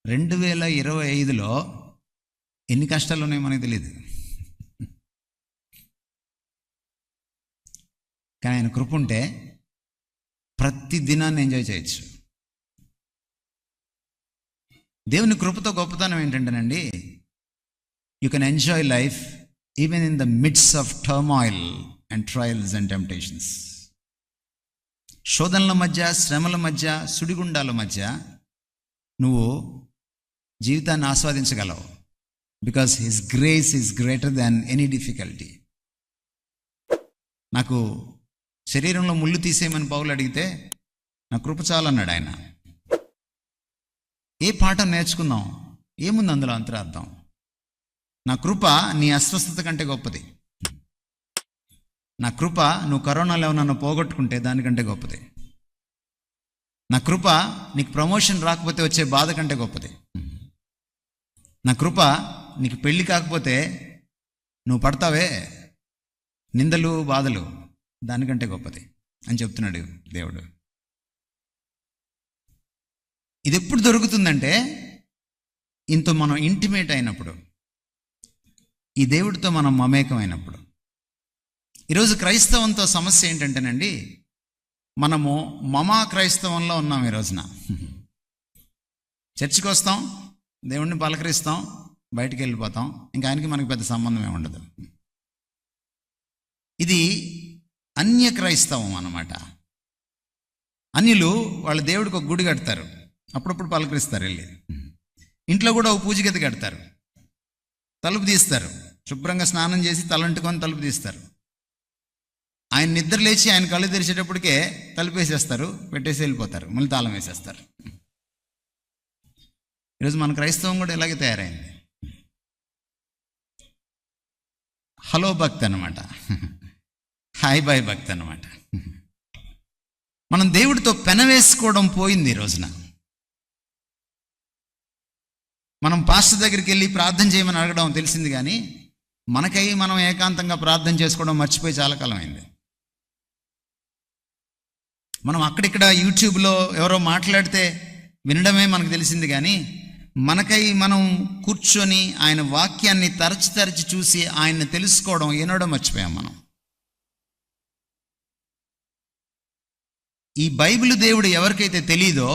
2025లో ఎన్ని కష్టాలు ఉన్నాయో మనకు తెలియదు, కానీ ఆయన కృప ఉంటే ప్రతి దినాన్ని ఎంజాయ్ చేయొచ్చు. దేవుని కృపతో గొప్పతనం ఏంటంటేనండి, you can enjoy life even in the midst of turmoil and trials and temptations. శోధనల మధ్య, శ్రమల మధ్య, సుడిగుండాల మధ్య నువ్వు జీవితాన్ని ఆస్వాదించగలవు. Because his grace is greater than any difficulty. నాకు శరీరంలో ముళ్ళు తీసేయమని పౌలు అడిగితే నా కృప చాలన్నాడు ఆయన. ఏ పాఠం నేర్చుకుందాం? ఏముంది అందులో అంతరార్థం? నా కృప నీ అస్వస్థత కంటే గొప్పది. నా కృప నువ్వు కరోనాలో నన్ను పోగొట్టుకుంటే దానికంటే గొప్పది. నా కృప నీకు ప్రమోషన్ రాకపోతే వచ్చే బాధ కంటే గొప్పది. నా కృప నీకు పెళ్ళి కాకపోతే నువ్వు పడతావే నిందలు బాధలు, దానికంటే గొప్పది అని చెప్తున్నాడు దేవుడు. ఇది ఎప్పుడు దొరుకుతుందంటే ఇంత మనం ఇంటిమేట్ అయినప్పుడు, ఈ దేవుడితో మనం మమేకం అయినప్పుడు. ఈరోజు క్రైస్తవంతో సమస్య ఏంటంటేనండి, మనము మమా క్రైస్తవంలో ఉన్నాం. ఈ రోజున చర్చికి వస్తాం, దేవుడిని పలకరిస్తాం, బయటికి వెళ్ళిపోతాం, ఇంకా ఆయనకి మనకి పెద్ద సంబంధమే ఉండదు. ఇది అన్య క్రైస్తవం అన్నమాట. అన్యులు వాళ్ళ దేవుడికి ఒక గుడి కడతారు, అప్పుడప్పుడు పలకరిస్తారు వెళ్ళి. ఇంట్లో కూడా ఒక పూజ గది కడతారు, తలుపు తీస్తారు, శుభ్రంగా స్నానం చేసి తలంటుకొని తలుపు తీస్తారు. ఆయన నిద్ర లేచి ఆయన కళ్ళు తెరిచేటప్పటికే తలుపు వేసేస్తారు, పెట్టేసి వెళ్ళిపోతారు, మళ్ళీ తాళం వేసేస్తారు. ఈరోజు మన క్రైస్తవం కూడా ఇలాగే తయారైంది. హలో భక్తి అన్నమాట, హాయ్ బాయ్ భక్తి అన్నమాట. మనం దేవుడితో పెనవేసుకోవడం పోయింది ఈ రోజున. మనం పాస్టర్ దగ్గరికి వెళ్ళి ప్రార్థన చేయమని అడగడం తెలిసింది, కానీ మనకై మనం ఏకాంతంగా ప్రార్థన చేసుకోవడం మర్చిపోయి చాలా కాలం అయింది. మనం అక్కడిక్కడ యూట్యూబ్లో ఎవరో మాట్లాడితే వినడమే మనకు తెలిసింది, కానీ మనకై మనం కూర్చొని ఆయన వాక్యాన్ని తరచి తరచి చూసి ఆయన్ని తెలుసుకోవడం ఏనాడో మర్చిపోయాం మనం. ఈ బైబిల్ దేవుడు ఎవరికైతే తెలీదో,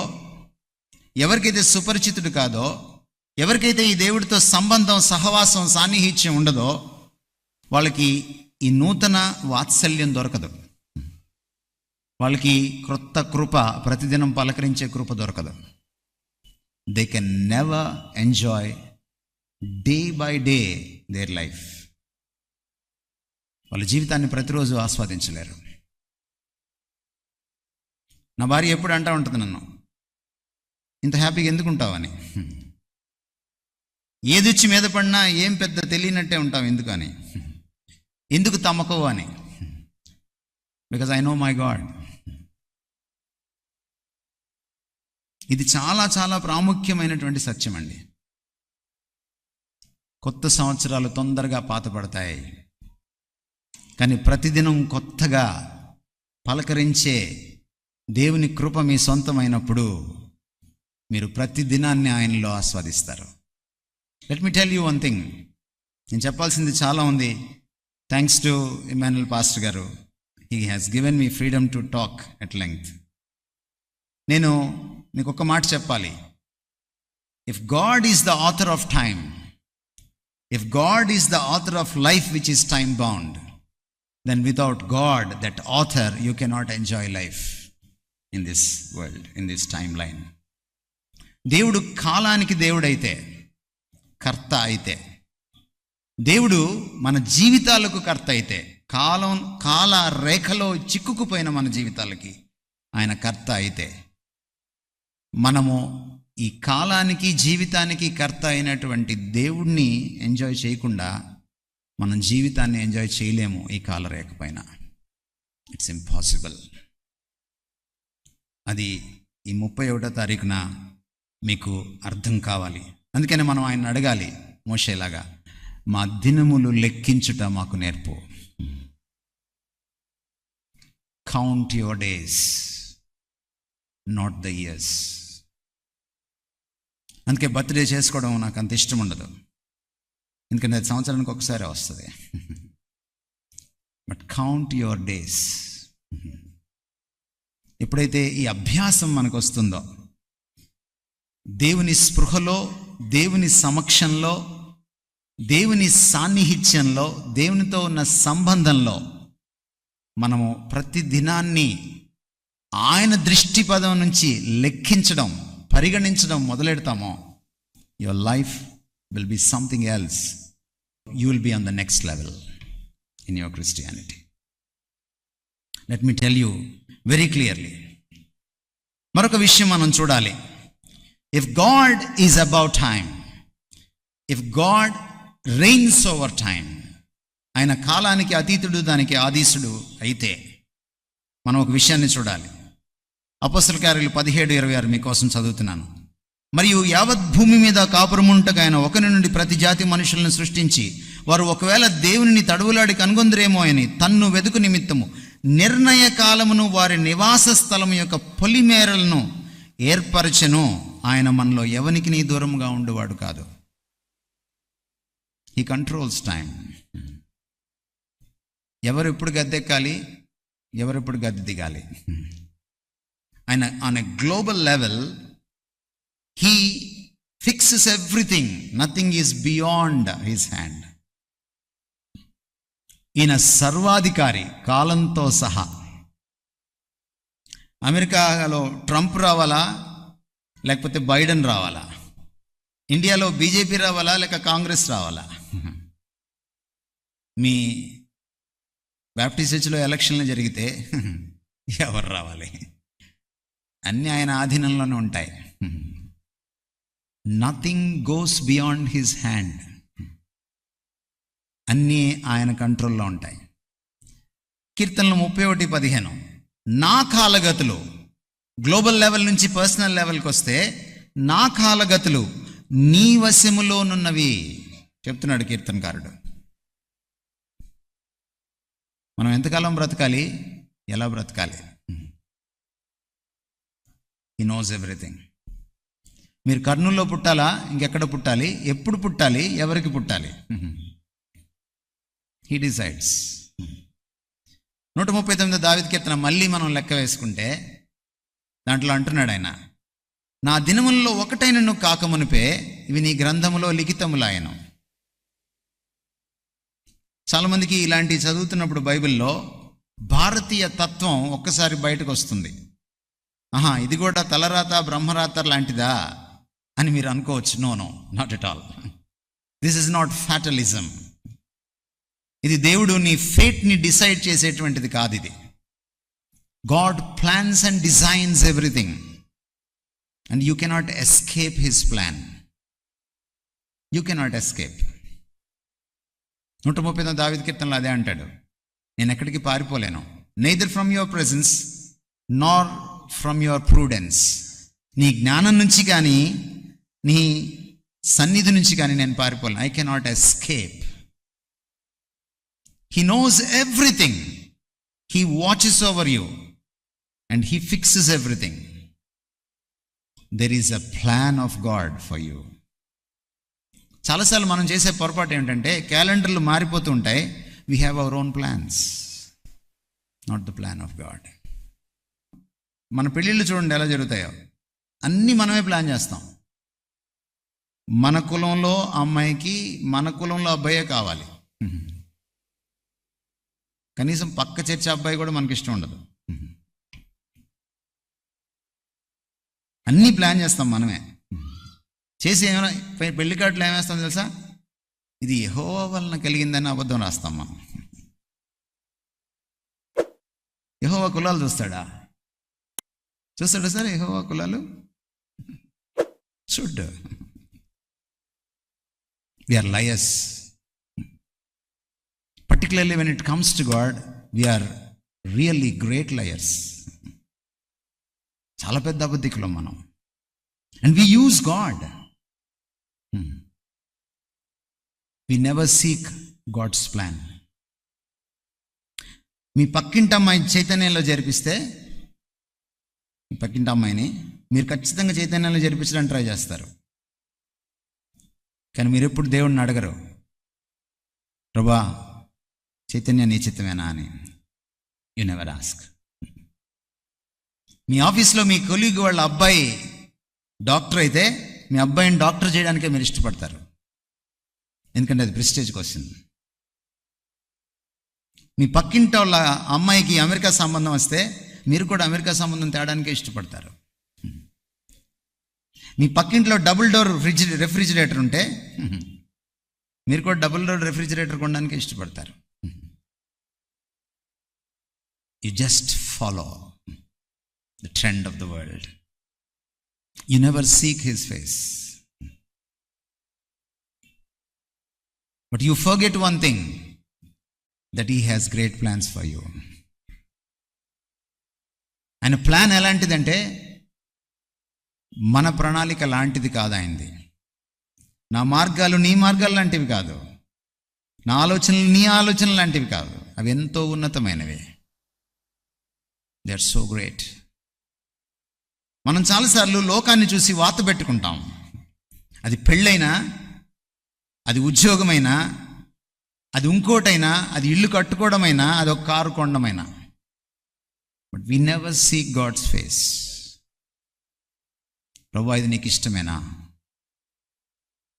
ఎవరికైతే సుపరిచితుడు కాదో, ఎవరికైతే ఈ దేవుడితో సంబంధం, సహవాసం, సాన్నిహిత్యం ఉండదో, వాళ్ళకి ఈ నూతన వాత్సల్యం దొరకదు. వాళ్ళకి క్రొత్త కృప, ప్రతిదినం పలకరించే కృప దొరకదు. They can never enjoy day by day their life. వాళ్ళ జీవితాన్ని ప్రతిరోజు ఆస్వాదించలేరు. నా భార్య ఎప్పుడు అంటూ ఉంటుంది నన్ను, ఇంత హ్యాపీగా ఎందుకు ఉంటావని. ఏదొచ్చి మీద పడినా ఏం పెద్ద తెలియనట్టే ఉంటాం ఎందుకని, ఎందుకు తమ్మకవు అని. Because I know my God. ఇది చాలా చాలా ప్రాముఖ్యమైనటువంటి సత్యం అండి. కొత్త సంవత్సరాలు తొందరగా పాతపడతాయి, కానీ ప్రతిదినం కొత్తగా పలకరించే దేవుని కృప మీ సొంతమైనప్పుడు మీరు ప్రతి దినాన్ని ఆయనలో ఆస్వాదిస్తారు. Let me tell you one thing. నేను చెప్పాల్సింది చాలా ఉంది. Thanks to Emmanuel pastor garu. He has given me freedom to talk at length. నేను మీకు ఒక మాట చెప్పాలి. If God is the author of time, if God is the author of life which is time bound, then without God, that author, you cannot enjoy life in this world, in this timeline. దేవుడు కాలానికి దేవుడైతే, కర్త అయితే, దేవుడు మన జీవితాలకు కర్త అయితే, కాల రేఖలో చిక్కుకుపోయిన మన జీవితాలకి ఆయన కర్త అయితే, మనము ఈ కాలానికి జీవితానికి కర్త అయినటువంటి దేవుణ్ణి ఎంజాయ్ చేయకుండా మనం జీవితాన్ని ఎంజాయ్ చేయలేము. ఈ కాలరేఖ పైన ఇట్స్ ఇంపాసిబుల్. అది ఈ 31వ తారీఖున మీకు అర్థం కావాలి. అందుకని మనం ఆయన అడగాలి మోషేలాగా, మా దినములు లెక్కించుట మాకు నేర్పు. Count your days, not the years. అందుకే బర్త్డే చేసుకోవడం నాకు అంత ఇష్టం ఉండదు, ఎందుకంటే అది సంవత్సరానికి ఒకసారి వస్తుంది. But count your days. ఎప్పుడైతే ఈ అభ్యాసం మనకు వస్తుందో, దేవుని స్పృహలో, దేవుని సమక్షంలో, దేవుని సాన్నిహిత్యంలో, దేవునితో ఉన్న సంబంధంలో మనము ప్రతి దినాన్ని ఆయన దృష్టిపదం నుంచి లెక్కించడం, పరిగణించడం మొదలెడతామో, your life will be something else. You will be on the next level in your Christianity. Let me tell you very clearly. మరొక విషయం మనం చూడాలి. If God is about time, if God rains over time, ఆయన కాలానికి అతీతుడు, దానికి ఆదీసుడు అయితే మనం ఒక విషయాన్ని చూడాలి. అపోస్తల కార్యాలు 17:26 మీకోసం చదువుతున్నాను. మరియు యావత్ భూమి మీద కాపురముంటకు ఆయన ఒకరి నుండి ప్రతి జాతి మనుషులను సృష్టించి, వారు ఒకవేళ దేవునిని తడవులాడి కనుగొందరేమో అని తన్ను వెదుకు నిమిత్తము నిర్ణయ కాలమును వారి నివాస స్థలం యొక్క పొలిమేరలను ఏర్పరచెను. ఆయన మనలో ఎవనికి నీ దూరంగా ఉండేవాడు కాదు. He controls time. ఎవరు ఎప్పుడు గద్దెక్కాలి, ఎవరెప్పుడు గద్దె దిగాలి, ఆయన on a global level he fixes everything. Nothing is beyond his hand. ఈయన సర్వాధికారి కాలంతో సహా. అమెరికాలో ట్రంప్ రావాలా లేకపోతే బైడెన్ రావాలా? ఇండియాలో బీజేపీ రావాలా లేక కాంగ్రెస్ రావాలా? మీ బ్యాప్టిస్ట్ చర్చిలో ఎలక్షన్లు జరిగితే ఎవరు రావాలి? అన్నీ ఆయన ఆధీనంలోనే ఉంటాయి. Nothing goes beyond his hand. అన్నీ ఆయన కంట్రోల్లో ఉంటాయి. కీర్తనలు 31:15, నా కాలగతులు, గ్లోబల్ లెవెల్ నుంచి పర్సనల్ లెవెల్కి వస్తే నా కాలగతులు నీ వశములోనున్నవి చెప్తున్నాడు కీర్తనకారుడు. మనం ఎంతకాలం బ్రతకాలి, ఎలా బ్రతకాలి? He knows everything. మీరు కర్నూలులో పుట్టాలా, ఇంకెక్కడ పుట్టాలి, ఎప్పుడు పుట్టాలి, ఎవరికి పుట్టాలి? He decides. 139 దావీదు కీర్తన మళ్ళీ మనం లెక్క వేసుకుంటే దాంట్లో అంటున్నాడు ఆయన, నా దినములలో ఒకటైన నువ్వు కాకమునిపే ఇవి నీ గ్రంథములో లిఖితములాయను. చాలామందికి ఇలాంటివి చదువుతున్నప్పుడు బైబిల్లో భారతీయ తత్వం ఒక్కసారి బయటకు వస్తుంది. ఇది కూడా తలరాత బ్రహ్మరాత లాంటిదా అని మీరు అనుకోవచ్చు. No, not at all. This is not fatalism. ఇది దేవుడు నీ ఫేట్ని డిసైడ్ చేసేటువంటిది కాదు. ఇది God plans and designs everything and you cannot escape his plan. You cannot escape. 139 దావీదు కీర్తనలో అదే అంటాడు, నేను ఎక్కడికి పారిపోలేను. Neither from your presence nor from your prudence. నీ జ్ఞానం నుంచి కానీ నీ సన్నిధి నుంచి కానీ నేను పారిపోలేను. I cannot escape. He knows everything. He watches over you and he fixes everything. There is a plan of God for you. చాలాసార్లు మనం చేసే పొరపాటు ఏమిటంటే క్యాలెండర్లు మారిపోతూ ఉంటాయి. We have our own plans, not the plan of God. మన పెళ్ళిళ్ళు చూడండి ఎలా జరుగుతాయో, అన్నీ మనమే ప్లాన్ చేస్తాం. మన కులంలో అమ్మాయికి మన కులంలో అబ్బాయే కావాలి. కనీసం పక్క చర్చి అబ్బాయి కూడా మనకి ఇష్టం ఉండదు. అన్నీ ప్లాన్ చేస్తాం మనమే. చేసి ఏమైనా పెళ్లి కార్డులు ఏమేస్తాం తెలుసా? ఇది యెహోవా వలన కలిగిందని అబద్ధం రాస్తాం మనం. యెహోవా కులాలు చూస్తాడా సార్? యెహోవా కులాలు చూడ్డు. We are liars. Particularly when it comes to God, we are really great liars. చాలా పెద్ద అబద్ధికులం మనం. And we use God. We never seek God's plan. మీ పక్కింటి అమ్మాయి చైతన్యంలో జరిపిస్తే, మీ పక్కింటి అమ్మాయిని మీరు ఖచ్చితంగా చైతన్యంలో జరిపించడానికి ట్రై చేస్తారు. కానీ మీరు ఎప్పుడు దేవుడిని అడగరు, ప్రభా చైతన్య నీ చిత్తమేనా అని. You never ask. మీ ఆఫీస్లో మీ కొలీగ్ వాళ్ళ అబ్బాయి డాక్టర్ అయితే మీ అబ్బాయిని డాక్టర్ చేయడానికే మీరు ఇష్టపడతారు, ఎందుకంటే అది ప్రెస్టేజ్కి వస్తుంది. మీ పక్కింటి వాళ్ళ అమ్మాయికి అమెరికా సంబంధం వస్తే మీరు కూడా అమెరికా సంబంధం తేడానికే ఇష్టపడతారు. మీ పక్కింట్లో డబుల్ డోర్ రెఫ్రిజిరేటర్ ఉంటే మీరు కూడా డబుల్ డోర్ రెఫ్రిజిరేటర్ కొనడానికి ఇష్టపడతారు. You just follow the trend of the world. You never seek his face. But you forget one thing, that he has great plans for you. ఆయన plan ఎలాంటిదంటే మన ప్రణాళిక లాంటిది కాదు ఆయనది. నా మార్గాలు నీ మార్గాలు లాంటివి కాదు, నా ఆలోచనలు నీ ఆలోచనలు లాంటివి కాదు. అవి ఎంతో ఉన్నతమైనవి. They are so great. మనం చాలాసార్లు లోకాన్ని చూసి వాత పెట్టుకుంటాం. అది పెళ్ళైనా, అది ఉద్యోగమైనా, అది ఇంకోటైనా, అది ఇల్లు కట్టుకోవడమైనా, అది ఒక కారు కొనడమైనా. But we never seek God's face. ప్రభువా ఇది నీకు ఇష్టమేనా?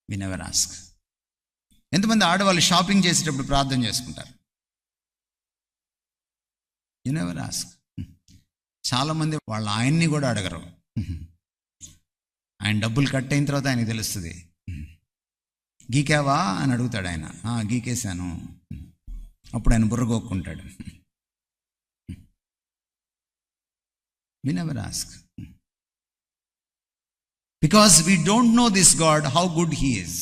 We never ask. ఎంతమంది ఆడవాళ్ళు షాపింగ్ చేసేటప్పుడు ప్రార్థన చేసుకుంటారు? You never ask. చాలామంది వాళ్ళ ఆయన్ని కూడా అడగరు. ఆయన డబ్బులు కట్ అయిన తర్వాత ఆయనకి తెలుస్తుంది. గీకావా అని అడుగుతాడు ఆయన. గీకేశాను. అప్పుడు ఆయన బుర్రగొక్కుంటాడు. We never ask. Because we don't know this God how good he is.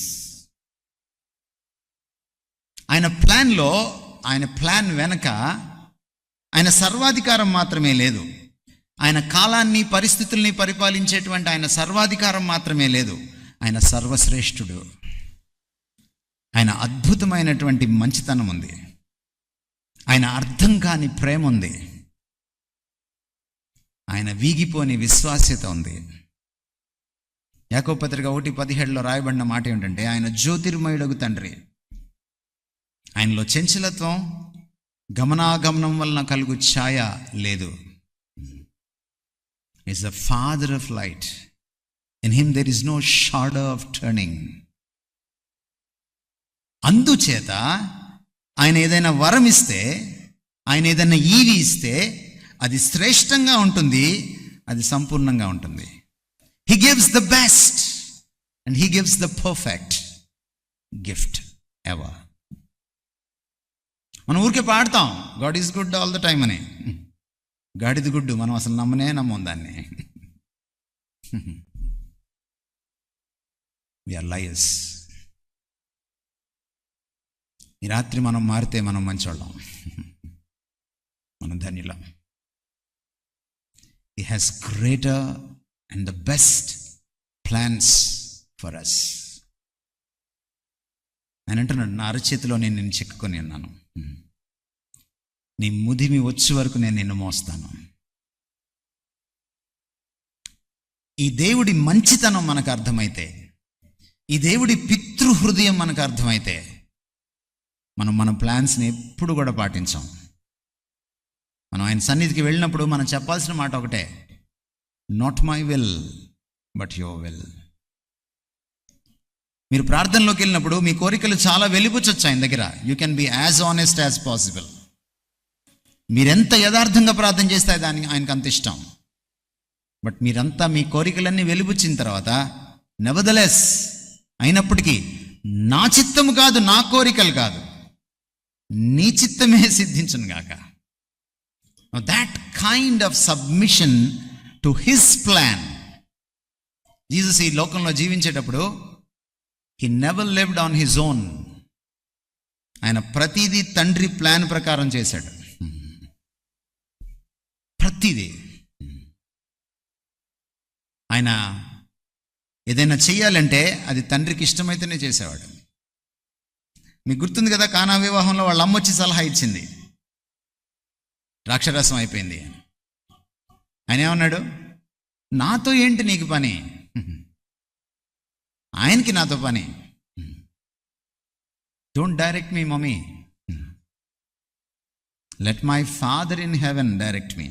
ఆయన ప్లాన్లో, ఆయన ప్లాన్ వెనక ఆయన సర్వాధికారం మాత్రమే లేదు. ఆయన కాలాన్ని, పరిస్థితుల్ని పరిపాలించేటువంటి ఆయన సర్వాధికారం మాత్రమే లేదు. ఆయన సర్వశ్రేష్ఠుడు. ఆయన అద్భుతమైనటువంటి మంచితనం ఉంది. ఆయన అర్థం కాని ప్రేమ ఉంది. ఆయన వీగిపోని విశ్వాస్యత ఉంది. యాకోబు పత్రిక 1:17 రాయబడిన మాట ఏమిటంటే, ఆయన జ్యోతిర్మయుడగు తండ్రి. ఆయనలో చంచలత్వం, గమనాగమనం వలన కలుగు ఛాయ లేదు. Is the Father of light. In him there is no shadow of turning. అందుచేత ఆయన ఏదైనా వరం ఇస్తే, ఆయన ఏదైనా ఈవి ఇస్తే అది శ్రేష్టంగా ఉంటుంది, అది సంపూర్ణంగా ఉంటుంది. He gives the best and he gives the perfect gift ever. మనం ఊరికే పాడతాం God is good all the time అని. గాడ్ ఇది గుడ్, మనం అసలు నమ్మం దాన్ని. We are liars. ఈ రాత్రి మనం మారితే మనం మంచోళ్ళం, మనం ధన్యులం. He has greater and the best plans for us. ఆయన అంటున్నాడు, నా అరచేతిలో నేను నిన్ను చెక్కుకొని ఉన్నాను, నీ ముదిమి వచ్చే వరకు నేను నిన్ను మోస్తాను. ఈ దేవుడి మంచితనం మనకు అర్థమైతే, ఈ దేవుడి పితృహృదయం మనకు అర్థమైతే, మనం మన ప్లాన్స్ని ఎప్పుడు కూడా పాటించాం. మనం ఆయన సన్నిధికి వెళ్ళినప్పుడు మనం చెప్పాల్సిన మాట ఒకటే, not my will but your will. మీరు ప్రార్థనలోకి వెళ్ళినప్పుడు మీ కోరికలు చాలా వెలిపుచ్చొచ్చు ఆయన దగ్గర. You can be as honest as possible. మీరెంత యథార్థంగా ప్రార్థన చేస్తే దానికి ఆయనకు అంత ఇష్టం. బట్ మీరంతా మీ కోరికలన్నీ వెలిపుచ్చిన తర్వాత, నెవర్దలెస్, అయినప్పటికీ నా చిత్తము కాదు, నా కోరికలు కాదు, నీ చిత్తమే సిద్ధించును గాక. That kind of submission to his plan. Jesus ఈ లోకంలో జీవించేటప్పుడు he never lived on his own. ఆయన ప్రతిదీ తండ్రి ప్లాన్ ప్రకారం చేశాడు. ప్రతిదీ. ఆయన ఏదైనా చెయ్యాలంటే అది తండ్రికి ఇష్టమైతేనే చేసేవాడు. మీకు గుర్తుంది కదా, కానా వివాహంలో వాళ్ళ అమ్మ వచ్చి సలహా ఇచ్చింది, ద్రాక్షరసం అయిపోయింది. ఆయన ఏమన్నాడు, నాతో ఏంటి నీకు పని, ఆయనకి నాతో పని. Don't direct me mummy, let my father in heaven direct me.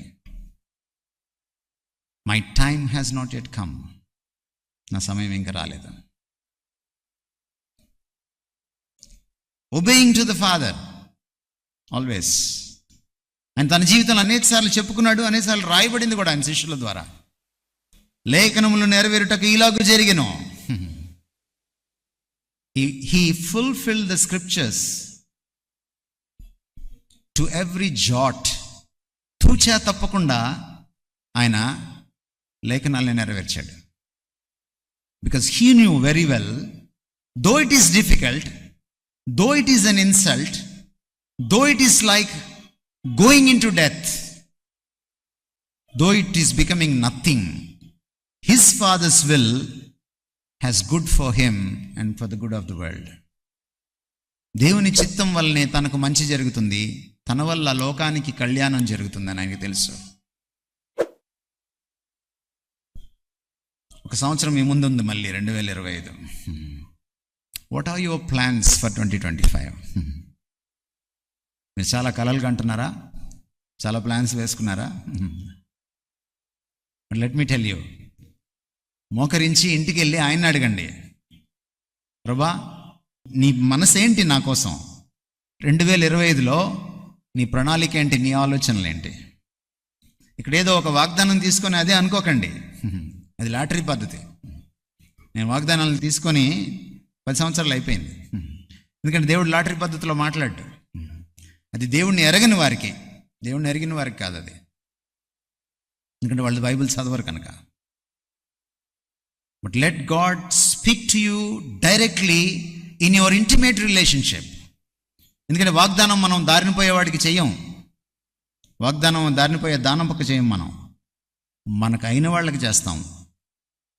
My time has not yet come. నా సమయం ఇంకా రాలేదు. Obeying to the father always. ఆయన తన జీవితంలో అనేక సార్లు చెప్పుకున్నాడు, అనేక సార్లు రాయబడింది కూడా ఆయన శిష్యుల ద్వారా. లేఖనములు నెరవేరుటకు ఇలాగూ జరిగెను. He fulfilled the scriptures to every jot, to తూచా తప్పకుండా ఆయన లేఖనాల్ని నెరవేర్చాడు. Because he knew very well, though it is difficult, though it is an insult, though it is like going into death, though it is becoming nothing, his father's will has good for him and for the good of the world. దేవుని చిత్తం వల్లనే తనకు మంచి జరుగుతుంది, తన వల్ల లోకానికి కళ్యాణం జరుగుతుందని ఆయనకి తెలుసు. ఒక సంవత్సరం మీ ముందు ఉంది మళ్ళీ 2025. What are your plans for 2025? మీరు చాలా కలలు కంటున్నారా? చాలా ప్లాన్స్ వేసుకున్నారా? లెట్ మీ టెల్ యూ, మోకరించి ఇంటికి వెళ్ళి ఆయన్ని అడగండి, ప్రభా నీ మనసు ఏంటి నా కోసం? 2025లో నీ ప్రణాళిక ఏంటి? నీ ఆలోచనలు ఏంటి? ఇక్కడ ఏదో ఒక వాగ్దానం తీసుకొని అదే అనుకోకండి, అది లాటరీ పద్ధతి. నేను వాగ్దానాలను తీసుకొని 10 సంవత్సరాలు అయిపోయింది. ఎందుకంటే దేవుడు లాటరీ పద్ధతిలో మాట్లాడు. అది దేవుడిని ఎరగని వారికి, దేవుడిని ఎరిగిన వారికి కాదు అది. ఎందుకంటే వాళ్ళు బైబిల్ చదవరు కనుక. But let God speak to you directly in your intimate relationship. ఎందుకంటే వాగ్దానం మనం దారిన పోయేవాడికి చెయ్యం, వాగ్దానం దారిన పోయే దానం పక్క చేయం. మనం మనకు అయిన వాళ్ళకి చేస్తాం.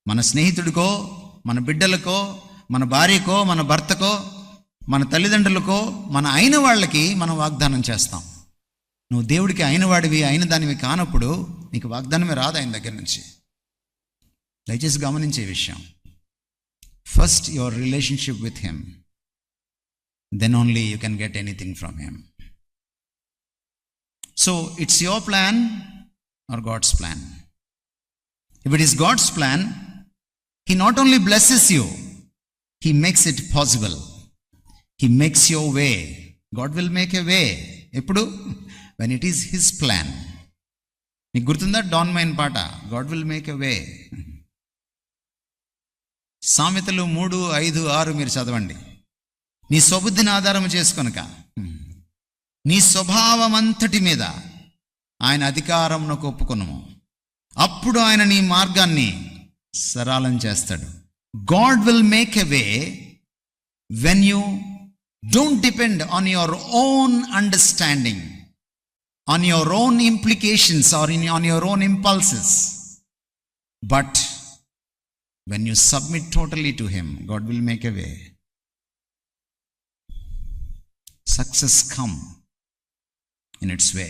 మన స్నేహితుడికో, మన బిడ్డలకో, మన భార్యకో, మన భర్తకో, మన తల్లిదండ్రులకో, మన అయిన వాళ్ళకి మనం వాగ్దానం చేస్తాం. నువ్వు దేవుడికి అయిన వాడివి, అయిన దానివి కానప్పుడు నీకు వాగ్దానమే రాదు ఆయన దగ్గర నుంచి. దయచేసి గమనించే విషయం, first your relationship with him, then only you can get anything from him. So it's your plan or God's plan. If it is God's plan, He not only blesses you, He makes it possible. He makes your way. God will make a way. Eppudu? When it is His plan. Meeku gurtunda Don Main paata, God will make a way. సామెతలు 3:5-6 మీరు చదవండి. నీ స్వబుద్ధిని ఆధారం చేసుకొనక నీ స్వభావమంతటి మీద ఆయన అధికారమునకు ఒప్పుకొనుము, అప్పుడు ఆయన నీ మార్గాన్ని సరళం చేస్తాడు. God will make a way when you don't depend on your own understanding, on your own implications or on your own impulses. But when you submit totally to him, God will make a way. Success come in its way.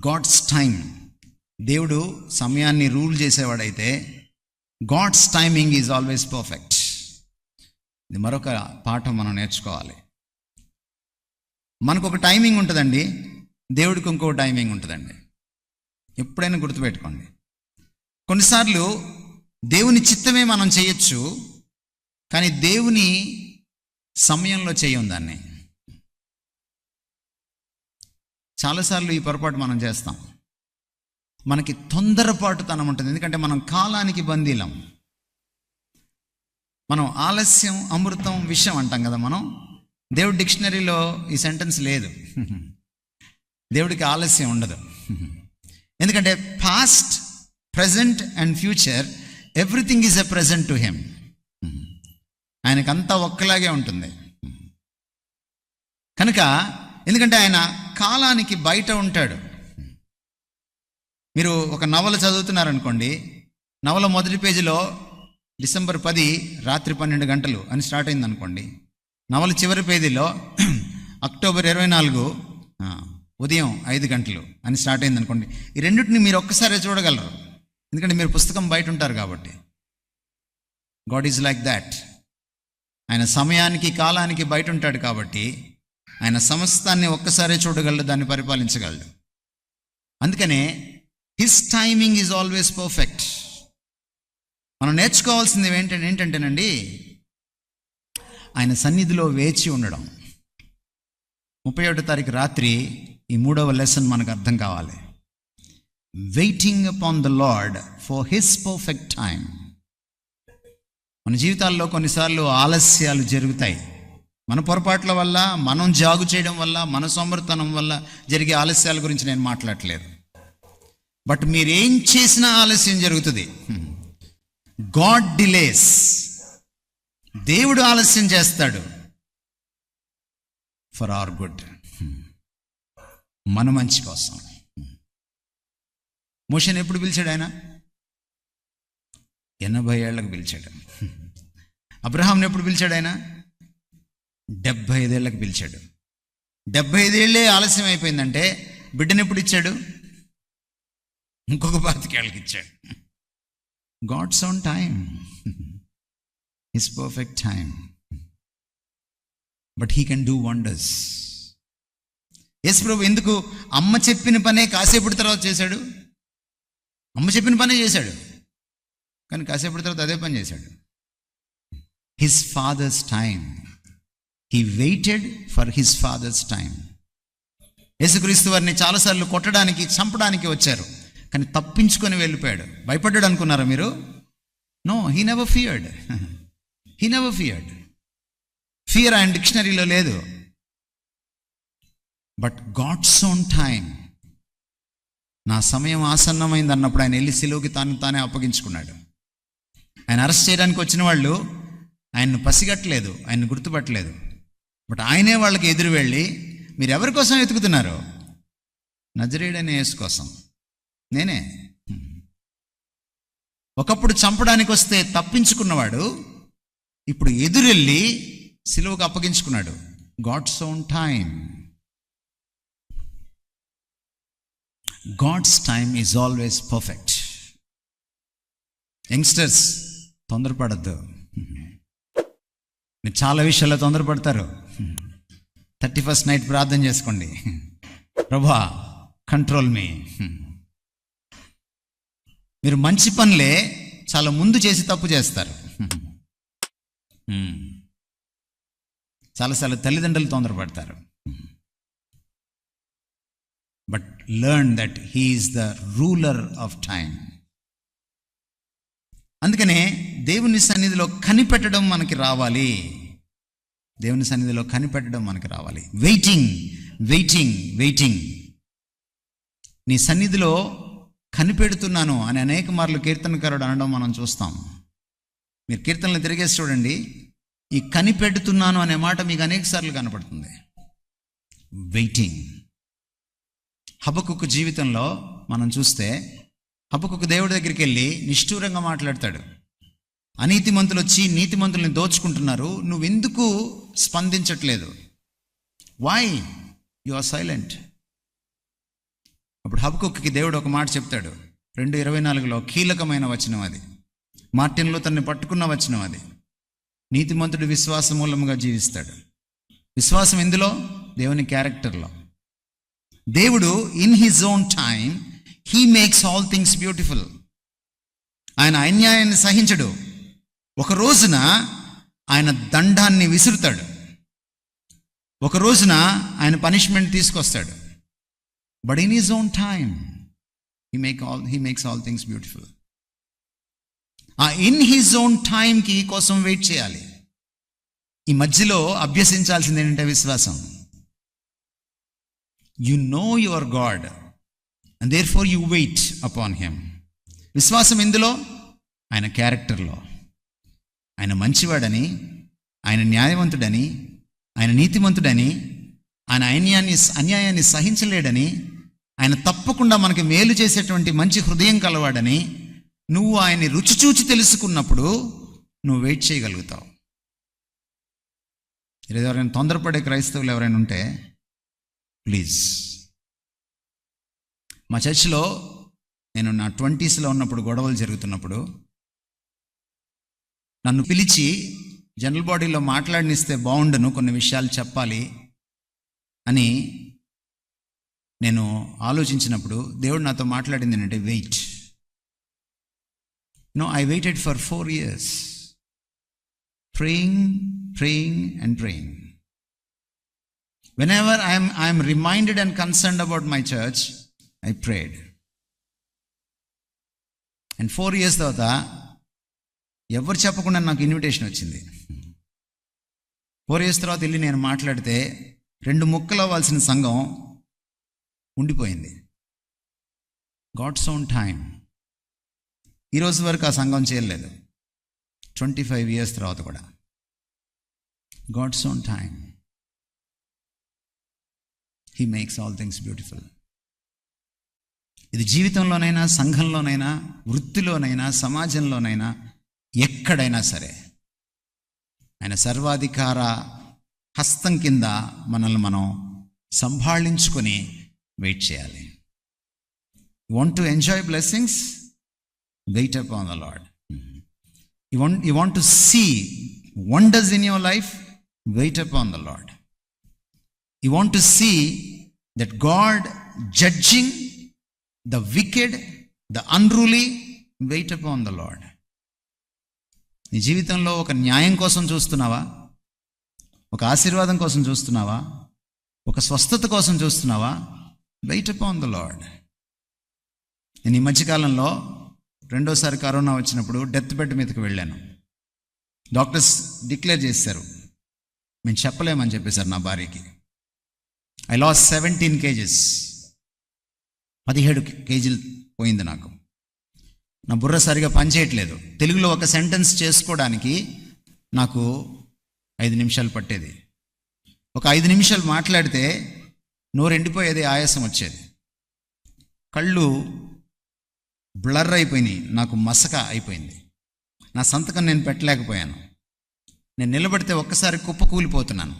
God's time, దేవుడు సమయాన్ని rule చేసేవాడైతే God's timing is always perfect. ఇది మరొక పాఠం మనం నేర్చుకోవాలి. మనకు ఒక టైమింగ్ ఉంటుందండి, దేవుడికి ఇంకో టైమింగ్ ఉంటుందండి. ఎప్పుడైనా గుర్తుపెట్టుకోండి. కొన్నిసార్లు దేవుని చిత్తమే మనం చేయొచ్చు, కానీ దేవుని సమయంలో చేయం దాన్ని. చాలాసార్లు ఈ పొరపాటు మనం చేస్తాం. మనకి తొందరపాటుతనం ఉంటుంది, ఎందుకంటే మనం కాలానికి బందీలం. మనం ఆలస్యం అమృతం విషం అంటాం కదా మనం. దేవుడి డిక్షనరీలో ఈ సెంటెన్స్ లేదు. దేవుడికి ఆలస్యం ఉండదు. ఎందుకంటే past, present and future, everything is a present to him. ఆయనకంతా ఒక్కలాగే ఉంటుంది కనుక, ఎందుకంటే ఆయన కాలానికి బయట ఉంటాడు. మీరు ఒక నవల చదువుతున్నారనుకోండి, నవల మొదటి పేజీలో డిసెంబర్ 10 రాత్రి 12 గంటలు అని స్టార్ట్ అయింది అనుకోండి. నవల చివరి పేజీలో అక్టోబర్ 24 ఉదయం 5 గంటలు అని స్టార్ట్ అయింది అనుకోండి. ఈ రెండింటిని మీరు ఒక్కసారి చూడగలరు, ఎందుకంటే మీరు పుస్తకం బయట ఉంటారు కాబట్టి. God is like that. ఆయన సమయానికి కాలానికి బయట ఉంటాడు కాబట్టి ఆయన సమస్తాన్ని ఒక్కసారే చూడగలడు, దాన్ని పరిపాలించగలడు. అందుకనే his timing is always perfect. మనం నేర్చుకోవాల్సింది ఏంటంటేనండి, ఆయన సన్నిధిలో వేచి ఉండడం. 31వ తారీఖు రాత్రి ఈ 3వ లెసన్ మనకు అర్థం కావాలి. Waiting upon the lord for his perfect time. మన జీవితాల్లో కొన్నిసార్లు ఆలస్యాలు జరుగుతాయి. మన పొరపాట్ల వల్ల, మనం జాగు చేయడం వల్ల, మన సోమరితనం వల్ల జరిగే ఆలస్యాల గురించి నేను మాట్లాడట్లేదు. బట్ మీరేం చేసినా ఆలస్యం జరుగుతుంది. గాడ్ డిలేస్, దేవుడు ఆలస్యం చేస్తాడు ఫర్ అవర్ గుడ్, మన మంచి కోసం. మోషేని ఎప్పుడు పిలిచాడు ఆయన? 80 ఏళ్ళకు పిలిచాడు. అబ్రహాంని ఎప్పుడు పిలిచాడు ఆయన? 75 ఏళ్ళకి పిలిచాడు. 75 ఏళ్ళే ఆలస్యం అయిపోయిందంటే బిడ్డను ఎప్పుడు ఇచ్చాడు? ఇంకొక 25 ఏళ్ళకి ఇచ్చాడు. God's own time, his perfect time, but he can do wonders. Yesu ప్రభు ఎందుకు అమ్మ చెప్పిన పనే కాసేపటి తర్వాత చేశాడు? అమ్మ చెప్పిన పనే చేశాడు, కానీ కాసేపటి తర్వాత అదే పని చేశాడు. His father's time, he waited for his father's time. యేసుక్రీస్తు వారిని చాలాసార్లు కొట్టడానికి, చంపడానికి వచ్చారు, కానీ తప్పించుకొని వెళ్ళిపోయాడు. భయపడ్డాడు అనుకున్నారా మీరు? No, he never feared. He never feared. Fear ఆయన డిక్షనరీలో లేదు. బట్ గాడ్స్ ఓన్ టైమ్, నా సమయం ఆసన్నమైంది అన్నప్పుడు ఆయన వెళ్ళి సిలువకి తానే అప్పగించుకున్నాడు. ఆయన అరెస్ట్ చేయడానికి వచ్చిన వాళ్ళు ఆయన్ను పసిగట్టలేదు, ఆయన్ని గుర్తుపట్టలేదు. బట్ ఆయనే వాళ్ళకి ఎదురు వెళ్ళి, మీరు ఎవరి కోసం వెతుకుతున్నారు? నజరేయుడైన యేసు కోసం. నేనే. ఒకప్పుడు చంపడానికి వస్తే తప్పించుకున్నవాడు ఇప్పుడు ఎదురెళ్ళి సిలువకు అప్పగించుకున్నాడు. God's own time. God's time is always perfect. Youngsters, తొందరపడద్దు. మీరు చాలా విషయాల్లో తొందరపడతారు. 31st నైట్ ప్రార్థన చేసుకోండి, ప్రభువా కంట్రోల్ మీ. మీరు మంచి పనులే చాలా ముందు చేసి తప్పు చేస్తారు. చాలాసార్లు తల్లిదండ్రులు తొందరపడతారు. But learn that he is the ruler of time. అందుకనే దేవుని సన్నిధిలో కనిపెట్టడం మనకి రావాలి. దేవుని సన్నిధిలో కనిపెట్టడం మనకి రావాలి. Waiting, waiting, waiting. నీ సన్నిధిలో కనిపెడుతున్నాను అని అనేక మార్లు కీర్తనకారుడు అనడం మనం చూస్తాం. మీరు కీర్తనలు తిరిగేసి చూడండి, ఈ కనిపెడుతున్నాను అనే మాట మీకు అనేక సార్లు కనపడుతుంది. వెయిటింగ్. హబక్కుకు జీవితంలో మనం చూస్తే, హబక్కుకు దేవుడి దగ్గరికి వెళ్ళి నిష్ఠూరంగా మాట్లాడతాడు. అనీతిమంతులు వచ్చి నీతిమంతుల్ని దోచుకుంటున్నారు, నువ్వెందుకు స్పందించట్లేదు? Why you are silent? అప్పుడు హబక్కుకి దేవుడు ఒక మాట చెప్తాడు. 2:24లో కీలకమైన వచనం అది. మార్టిన్ లూథర్ని పట్టుకున్న వచనం అది. నీతిమంతుడు విశ్వాస మూలముగా జీవిస్తాడు. విశ్వాసం ఎందులో? దేవుని క్యారెక్టర్లో. దేవుడు in his own time he makes all things beautiful. ఆయన అన్యాయాన్ని సహించడు. ఒక రోజున ఆయన దండాన్ని విసురుతాడు, ఒక రోజున ఆయన పనిష్మెంట్ తీసుకొస్తాడు. But in his own time he makes all things beautiful. ఆ ఇన్ హిజ్ ఓన్ టైంకి కోసం వెయిట్ చేయాలి. ఈ మధ్యలో అభ్యసించాల్సింది ఏంటంటే విశ్వాసం. You know your God and therefore you wait upon him. విశ్వాసం ఎందులో? ఆయన క్యారెక్టర్లో. ఆయన మంచివాడని, ఆయన న్యాయవంతుడని, ఆయన నీతిమంతుడని, ఆయన అన్యాయాన్ని సహించలేడని, ఆయన తప్పకుండా మనకి మేలు చేసేటువంటి మంచి హృదయం కలవాడని నువ్వు ఆయన్ని రుచి చూచి తెలుసుకున్నప్పుడు నువ్వు వెయిట్ చేయగలుగుతావు. ఎవరైనా తొందరపడే క్రైస్తవులు ఎవరైనా ఉంటే ప్లీజ్. మా చర్చిలో నేను నా 20sలో ఉన్నప్పుడు గొడవలు జరుగుతున్నప్పుడు నన్ను పిలిచి జనరల్ బాడీలో మాట్లాడనిస్తే బాగుండును, కొన్ని విషయాలు చెప్పాలి అని నేను ఆలోచించినప్పుడు దేవుడు నాతో మాట్లాడింది ఏంటంటే wait. No, I waited for 4 years. Praying and praying. Whenever I am reminded and concerned about my church, I prayed. And 4 years తర్వాత ఎవరు చెప్పకుండా నాకు ఇన్విటేషన్ వచ్చింది. 4 years తర్వాత వెళ్ళి నేను మాట్లాడితే 2 ముక్కలు అవ్వాల్సిన సంఘం ఉండిపోయింది. God's own time. ఈరోజు వరకు ఆ సంఘం చేయలేదు. 25 years తర్వాత కూడా God's own time. He makes all things beautiful. ఇది జీవితంలోనైనా, సంఘంలోనైనా, వృత్తిలోనైనా, సమాజంలోనైనా, ఎక్కడైనా సరే ఆయన సర్వాధికార హస్తం కింద మనల్ని మనం సంభాళించుకొని వెయిట్ చేయాలి. You want to enjoy blessings, wait upon the Lord. You want to see wonders in your life, wait upon the Lord. You want to see that God judging the wicked, the unruly, wait upon the Lord. నీ జీవితంలో ఒక న్యాయం కోసం చూస్తున్నావా? ఒక ఆశీర్వాదం కోసం చూస్తున్నావా? ఒక స్వస్థత కోసం చూస్తున్నావా? Wait upon the Lord. నేను ఈ మధ్యకాలంలో 2వ కరోనా వచ్చినప్పుడు డెత్ బెడ్ మీదకి వెళ్ళాను. డాక్టర్స్ డిక్లేర్ చేశారు, మేము చెప్పలేమని చెప్పేశారు నా భార్యకి. I loss 17 kgs. 17 kgs పోయింది నాకు. నా బుర్ర సరిగా పనిచేయట్లేదు. తెలుగులో ఒక సెంటెన్స్ చేసుకోవడానికి నాకు 5 నిమిషాలు పట్టేది. ఒక 5 నిమిషాలు మాట్లాడితే నోరు ఎండిపోయేది, ఆయాసం వచ్చేది, కళ్ళు బ్లర్ అయిపోయినాయి, నాకు మసక అయిపోయింది, నా సంతకం నేను పెట్టలేకపోయాను. నేను నిలబడితే ఒక్కసారి కుప్పకూలిపోతున్నాను,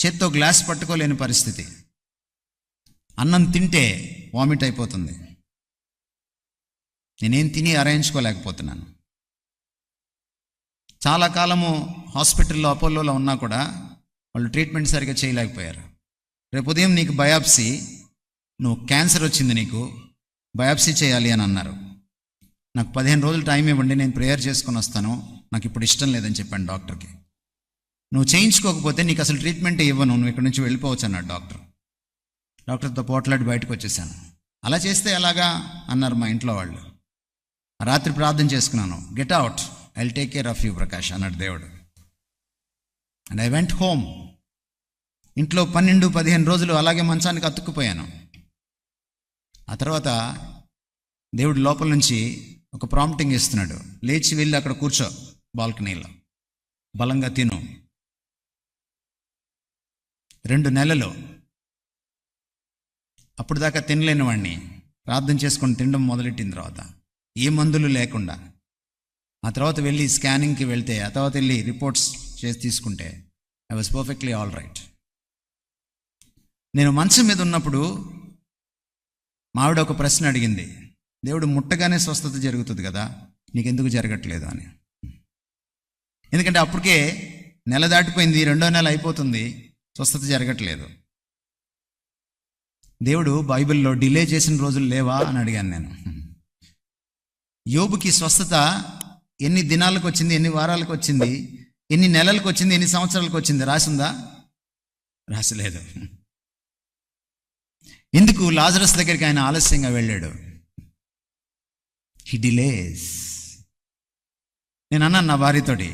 చేత్తో గ్లాస్ పట్టుకోలేని పరిస్థితి, అన్నం తింటే వామిట్ అయిపోతుంది, నేనేం తిని అరేంజ్కోలేకపోతున్నాను. చాలా కాలము హాస్పిటల్లో, అపోలోలో ఉన్నా కూడా వాళ్ళు ట్రీట్మెంట్ సరిగ్గా చేయలేకపోయారు. రేపు ఉదయం నీకు బయాప్సీ, నువ్వు క్యాన్సర్ వచ్చింది, నీకు బయాప్సీ చేయాలి అని అన్నారు. నాకు 15 రోజులు టైం ఇవ్వండి, నేను ప్రేయర్ చేసుకొని వస్తాను, నాకు ఇప్పుడు ఇష్టం లేదని చెప్పాను డాక్టర్కి. నువ్వు చేయించుకోకపోతే నీకు అసలు ట్రీట్మెంట్ ఇవ్వను, నువ్వు ఇక్కడ నుంచి వెళ్ళిపోవచ్చు అన్నాడు డాక్టర్. డాక్టర్తో పోట్లాడి బయటకు వచ్చేసాను. అలా చేస్తే ఎలాగా అన్నారు మా ఇంట్లో వాళ్ళు. రాత్రి ప్రార్థన చేసుకున్నాను, get out, I will take care of you Prakash అన్నాడు దేవుడు. And I went home. ఇంట్లో 12-15 రోజులు అలాగే మంచానికి అతుక్కుపోయాను. ఆ తర్వాత దేవుడు లోపల నుంచి ఒక ప్రాంప్టింగ్ ఇస్తున్నాడు, లేచి వెళ్ళి అక్కడ కూర్చో బాల్కనీలో, బలంగా తిను. 2 నెలలు అప్పుడు దాకా తినలేని వాడిని ప్రార్థన చేసుకొని తినడం మొదలెట్టిన తర్వాత, ఏ మందులు లేకుండా, ఆ తర్వాత వెళ్ళి స్కానింగ్కి వెళ్తే, ఆ తర్వాత వెళ్ళి రిపోర్ట్స్ చేసి తీసుకుంటే I was perfectly all right. నేను మంచం మీద ఉన్నప్పుడు మా ఆవిడ ఒక ప్రశ్న అడిగింది, దేవుడు ముట్టగానే స్వస్థత జరుగుతుంది కదా, నీకెందుకు జరగట్లేదు అని. ఎందుకంటే అప్పటికే నెల దాటిపోయింది, 2వ నెల అయిపోతుంది, స్వస్థత జరగట్లేదు. దేవుడు బైబిల్లో డిలే చేసిన రోజులు లేవా అని అడిగాను నేను. యోబుకి స్వస్థత ఎన్ని దినాలకు వచ్చింది, ఎన్ని వారాలకు వచ్చింది, ఎన్ని నెలలకు వచ్చింది, ఎన్ని సంవత్సరాలకు వచ్చింది రాసిందా? రాసలేదు. ఎందుకు? లాజరస్ దగ్గరికి ఆయన ఆలస్యంగా వెళ్ళాడు. He delays. నేను అన్నాను నా భార్యతోటి,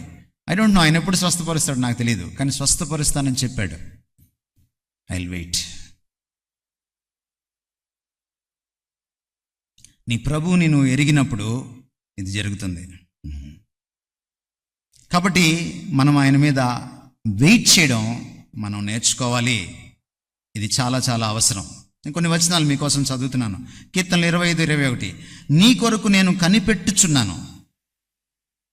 ఐ డోంట్ నో ఆయన ఎప్పుడు స్వస్థపరుస్తాడు నాకు తెలియదు, కానీ స్వస్థపరుస్తానని చెప్పాడు. I will wait. నీ ప్రభువుని నువ్వు ఎరిగినప్పుడు ఇది జరుగుతుంది. కాబట్టి మనం ఆయన మీద వెయిట్ చేయడం మనం నేర్చుకోవాలి. ఇది చాలా చాలా అవసరం. నేను కొన్ని వచనాలు మీకోసం చదువుతున్నాను. కీర్తనలు 25-21. నీ కొరకు నేను కనిపెట్టుచున్నాను,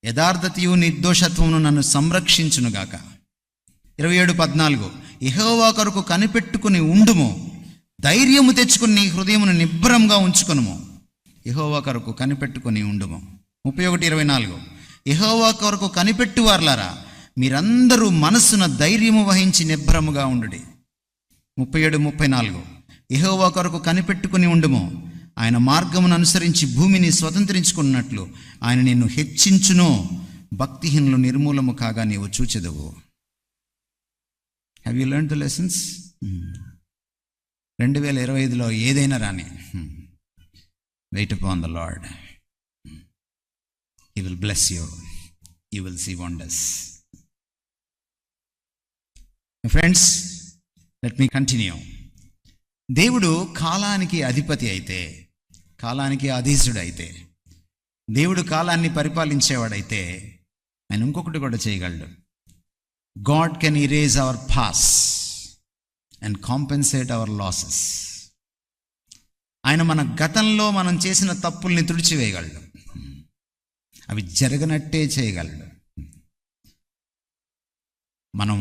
యథార్థతయు నిర్దోషత్వమును నన్ను సంరక్షించునుగాక. 27-14. యెహోవా కొరకు కనిపెట్టుకుని ఉండుము, ధైర్యము తెచ్చుకుని నీ హృదయమును నిబ్బరంగా ఉంచుకొనుము. యెహోవా కొరకు కనిపెట్టుకుని ఉండుము. 31-24. యెహోవా కొరకు కనిపెట్టువార్లారా, మీరందరూ మనస్సున ధైర్యము వహించి నిబ్బరముగా ఉండుడి. 37-34. యెహోవా కొరకు కనిపెట్టుకుని ఉండుము, ఆయన మార్గమును అనుసరించి భూమిని స్వతంత్రించుకున్నట్లు ఆయన నిన్ను హెచ్చించును, భక్తిహీనులు నిర్మూలము కాగా నీవు చూచెదవు. Have you learn the lessons? 2025లో ఏదైనా రాని, wait upon the lord. He will bless you. You will see wonders. Friends, let me continue. దేవుడు కాలానికి అధిపతి అయితే, కాలానికి అధీశుడు అయితే, దేవుడు కాలాన్ని పరిపాలించేవాడైతే ఆయన ఇంకొకటి కూడా చేయగలడు. God can erase our past and compensate our losses. ఆయన మన గతంలో మనం చేసిన తప్పుల్ని తుడిచివేయగలడు, అవి జరగనట్టే చేయగలడు. మనం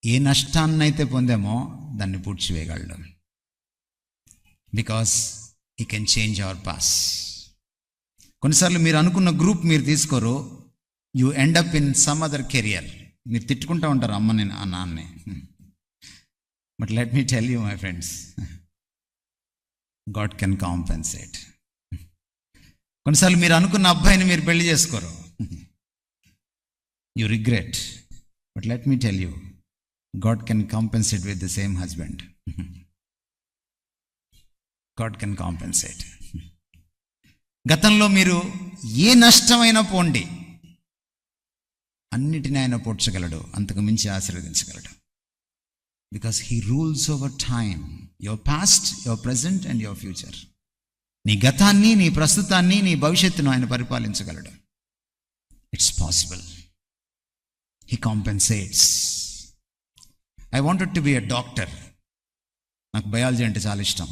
ఏ నష్టాన్నైతే పొందామో దాన్ని పూడ్చివేయగలడు. Because he can change our past. కొన్నిసార్లు మీరు అనుకున్న గ్రూప్ మీరు తీసుకోరు, you end up in some other career. మీరు తిట్టుకుంటూ ఉంటారు అమ్మని నాన్నని. But let me tell you my friends, God can compensate. కొన్నిసార్లు మీరు అనుకున్న అబ్బాయిని మీరు పెళ్లి చేసుకోరు, you regret. But let me tell you, God can compensate with the same husband. God can compensate. గతంలో మీరు ఏ నష్టమైనా పోండి, అన్నిటిని ఆయన పోడ్చగలడు, అంతకు మించి ఆశీర్వదించగలడు. Because he rules over time, your past, your present and your future. నీ గతాన్ని, నీ ప్రస్తుతాన్ని, నీ భవిష్యత్తును ఆయన పరిపాలించగలడు. It's possible. He compensates. I wanted to be a doctor. నాకు బయాలజీ అంటే చాలా ఇష్టం.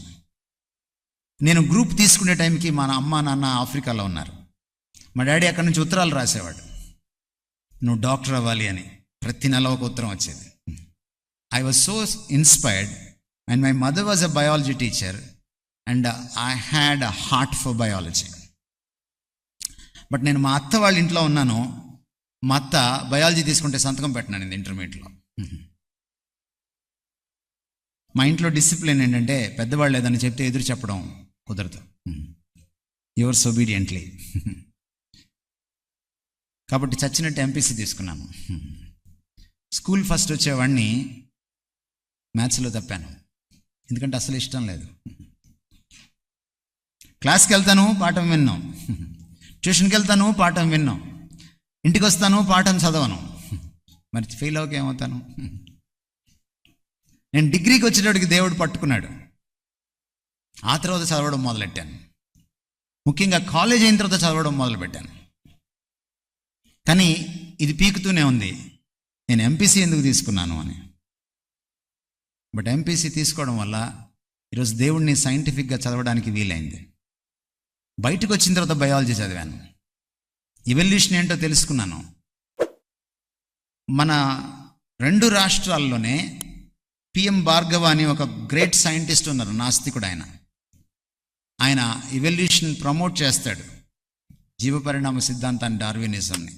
నేను గ్రూప్ తీసుకునే టైంకి మా అమ్మ నాన్న ఆఫ్రికాలో ఉన్నారు. మా డాడీ అక్కడి నుంచి ఉత్తరాలు రాసేవాడు, నువ్వు డాక్టర్ అవ్వాలి అని. ప్రతి నెల ఒక ఉత్తరం వచ్చేది. I was so inspired and my mother was a biology teacher and I had a heart for biology. But నేను మా అత్త వాళ్ళ ఇంట్లో ఉన్నాను. మా అత్త బయాలజీ తీసుకుంటే సంతకం పెట్టినాను నేను ఇంటర్మీడియట్లో. మా ఇంట్లో డిసిప్లిన్ ఏంటంటే, పెద్దవాళ్ళు ఏదని చెప్తే ఎదురు చెప్పడం కుదరదు. Yours obediently. కాబట్టి చచ్చినట్టు ఎంపీసీ తీసుకున్నాను. స్కూల్ ఫస్ట్ వచ్చేవాడిని మ్యాథ్స్లో తప్పాను, ఎందుకంటే అసలు ఇష్టం లేదు. క్లాస్కి వెళ్తాను, పాఠం విన్నాం. ట్యూషన్కి వెళ్తాను, పాఠం విన్నాం. ఇంటికి వస్తాను, పాఠం చదవను. మరి ఫెయిల్ అవ్వక ఏమవుతాను? నేను డిగ్రీకి వచ్చేటప్పటికి దేవుడు పట్టుకున్నాడు. ఆ తర్వాత చదవడం మొదలెట్టాను. ముఖ్యంగా కాలేజ్ అయిన తర్వాత చదవడం మొదలుపెట్టాను. కానీ ఇది పీకుతూనే ఉంది, నేను ఎంపీసీ ఎందుకు తీసుకున్నాను అని. బట్ ఎంపీసీ తీసుకోవడం వల్ల ఈరోజు దేవుడిని సైంటిఫిక్గా చదవడానికి వీలైంది. బయటకు వచ్చిన తర్వాత బయాలజీ చదివాను, ఇవల్యూషన్ ఏంటో తెలుసుకున్నాను. మన 2 రాష్ట్రాల్లోనే పిఎం భార్గవ అని ఒక గ్రేట్ సైంటిస్ట్ ఉన్నారు, నాస్తికుడు. ఆయన ఇవల్యూషన్ ప్రమోట్ చేస్తాడు, జీవపరిణామ సిద్ధాంతాన్ని, డార్వినిజంని.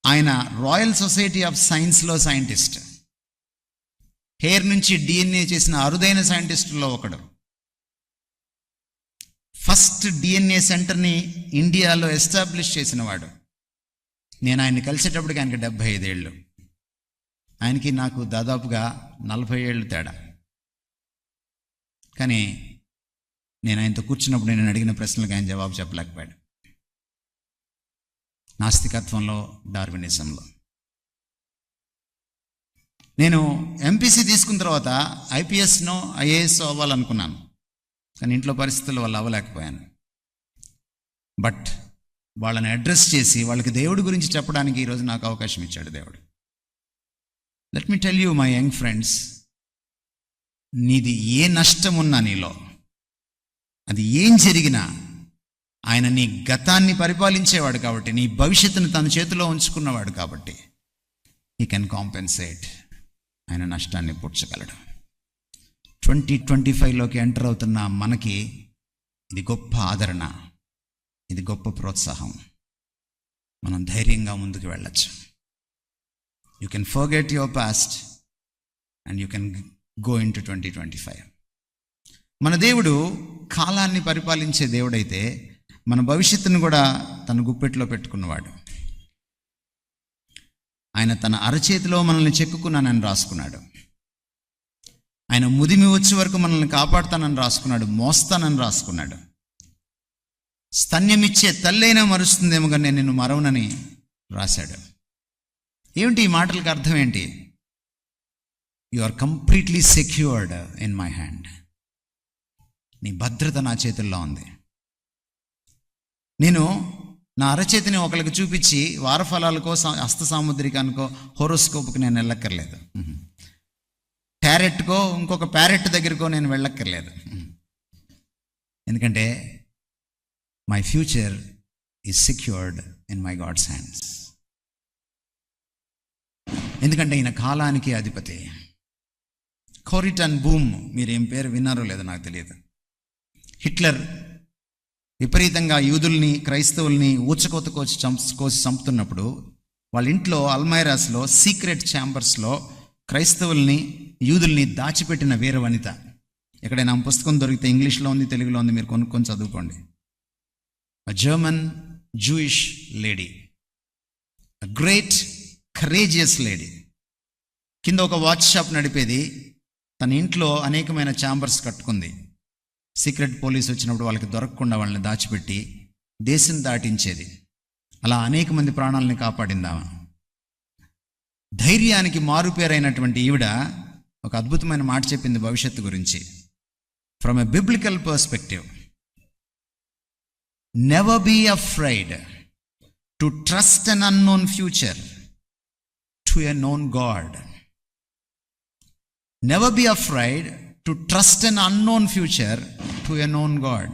ఆయన రాయల్ సొసైటీ ఆఫ్ సైన్స్లో సైంటిస్ట్. హెయిర్ నుంచి డిఎన్ఏ చేసిన అరుదైన సైంటిస్టుల్లో ఒకడు. ఫస్ట్ డిఎన్ఏ సెంటర్ని ఇండియాలో ఎస్టాబ్లిష్ చేసిన వాడు. నేను ఆయన్ని కలిసేటప్పటికి ఆయనకి 75 ఏళ్ళు. ఆయనకి నాకు దాదాపుగా 40 ఏళ్ళు తేడా. కానీ నేను ఆయనతో కూర్చున్నప్పుడు నేను అడిగిన ప్రశ్నలకు ఆయన జవాబు చెప్పలేకపోయాడు. నాస్తికత్వంలో, డార్వినిజంలో. నేను ఎంపీసీ తీసుకున్న తర్వాత ఐపీఎస్నో ఐఏఎస్ అవ్వాలనుకున్నాను, కానీ ఇంట్లో పరిస్థితుల వల్ల అవ్వలేకపోయాను. బట్ వాళ్ళని అడ్రస్ చేసి వాళ్ళకి దేవుడి గురించి చెప్పడానికి ఈరోజు నాకు అవకాశం ఇచ్చాడు దేవుడు. Let me tell you my young friends, నీది ఏ నష్టం ఉన్నా నీలో, అది ఏం జరిగినా ఆయన నీ గతాన్ని పరిపాలించేవాడు కాబట్టి, నీ భవిష్యత్తును తన చేతిలో ఉంచుకున్నవాడు కాబట్టి హీ కెన్ కాంపెన్సేట్. ఆయన నష్టాన్ని పూడ్చగలడు. 2025లోకి ఎంటర్ అవుతున్న మనకి ఇది గొప్ప ఆదరణ, ఇది గొప్ప ప్రోత్సాహం. మనం ధైర్యంగా ముందుకు వెళ్ళచ్చు. You can forget your past and you can go in to 2025. మన దేవుడు కాలాన్ని పరిపాలించే దేవుడైతే మన భవిష్యత్తును కూడా తన గుప్పెట్లో పెట్టుకున్నవాడు. ఆయన తన అరచేతిలో మనల్ని చెక్కుకున్నానని రాసుకున్నాడు. ఆయన ముదిమి వచ్చే వరకు మనల్ని కాపాడుతానని రాసుకున్నాడు, మోస్తానని రాసుకున్నాడు. స్తన్యమిచ్చే తల్లైనా మరుస్తుందేమో కానీ నేను నిన్ను మరవనని రాశాడు. ఏమిటి ఈ మాటలకు అర్థం ఏంటి? You are completely secured in my hand. నీ భద్రత నా చేతుల్లో ఉంది. నేను నా అరచేతిని ఒకరికి చూపించి వారఫలాలకో హస్త సాముద్రికానికో హోరోస్కోప్కి నేను వెళ్ళక్కర్లేదు. ప్యారెట్కో ఇంకొక ప్యారెట్ దగ్గరకో నేను వెళ్ళక్కర్లేదు. ఎందుకంటే my future is secured in my God's hands. ఎందుకంటే ఈయన కాలానికి అధిపతి. కోరీ టెన్ బూమ్, మీరేం పేరు విన్నారో లేదో నాకు తెలియదు. హిట్లర్ విపరీతంగా యూదుల్ని క్రైస్తవుల్ని ఊచకోత కోసి చంపుతున్నప్పుడు వాళ్ళ ఇంట్లో అల్మైరాస్లో సీక్రెట్ ఛాంబర్స్లో క్రైస్తవుల్ని యూదుల్ని దాచిపెట్టిన వీర వనిత. ఎక్కడైనా పుస్తకం దొరికితే ఇంగ్లీష్లో ఉంది, తెలుగులో ఉంది, మీరు కొనుక్కొని చదువుకోండి. A German Jewish lady, a great courageous lady. కింద ఒక వాచ్ షాప్ నడిపేది. తన ఇంట్లో అనేకమైన ఛాంబర్స్ కట్టుకుంది. సీక్రెట్ పోలీస్ వచ్చినప్పుడు వాళ్ళకి దొరకకుండా వాళ్ళని దాచిపెట్టి దేశం దాటించేది. అలా అనేక మంది ప్రాణాలని కాపాడిందామా. ధైర్యానికి మారుపేరైనటువంటి ఈవిడ ఒక అద్భుతమైన మాట చెప్పింది భవిష్యత్తు గురించి. From a biblical perspective, never be afraid to trust an unknown future to a known God. Never be afraid to trust an unknown future to a known God.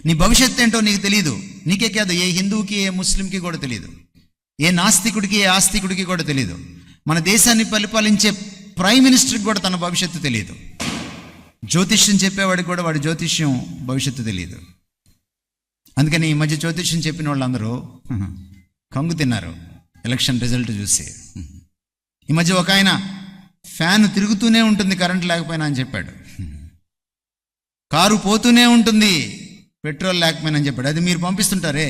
నీ భవిష్యత్తు ఏంటో నీకు తెలియదు. నీకే కాదు, ఏ హిందువుకి ఏ ముస్లింకి కూడా తెలియదు. ఏ నాస్తికుడికి ఏ ఆస్తికుడికి కూడా తెలియదు. మన దేశాన్ని పరిపాలించే ప్రైమ్ మినిస్టర్కి కూడా తన భవిష్యత్తు తెలియదు. జ్యోతిష్యం చెప్పేవాడికి కూడా వాడి జ్యోతిష్యం భవిష్యత్తు తెలియదు. అందుకని ఈ మధ్య జ్యోతిష్యం చెప్పిన వాళ్ళందరూ కంగు తిన్నారు ఎలక్షన్ రిజల్ట్ చూసి. ఈ మధ్య ఒక ఆయన ఫ్యాన్ తిరుగుతూనే ఉంటుంది కరెంట్ లేకపోయినా అని చెప్పాడు. కారు పోతూనే ఉంటుంది పెట్రోల్ లేకపోయినా అని చెప్పాడు. అది మీరు పంపిస్తుంటారే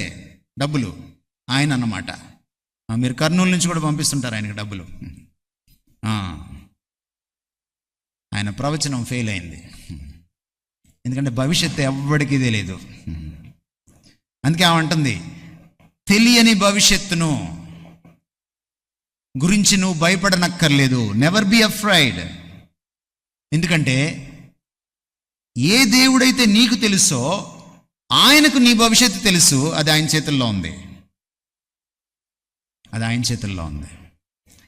డబ్బులు, ఆయన అన్నమాట. మీరు కర్నూలు నుంచి కూడా పంపిస్తుంటారు ఆయనకి డబ్బులు. ఆయన ప్రవచనం ఫెయిల్ అయింది. ఎందుకంటే భవిష్యత్తు ఎవ్వడికి తెలియదు. అందుకే ఆమె తెలియని భవిష్యత్తును గురించి నువ్వు భయపడనక్కర్లేదు. Never be afraid. ఎందుకంటే ఏ దేవుడైతే నీకు తెలుసో ఆయనకు నీ భవిష్యత్తు తెలుసు. అది ఆయన చేతుల్లో ఉంది. అది ఆయన చేతుల్లో ఉంది.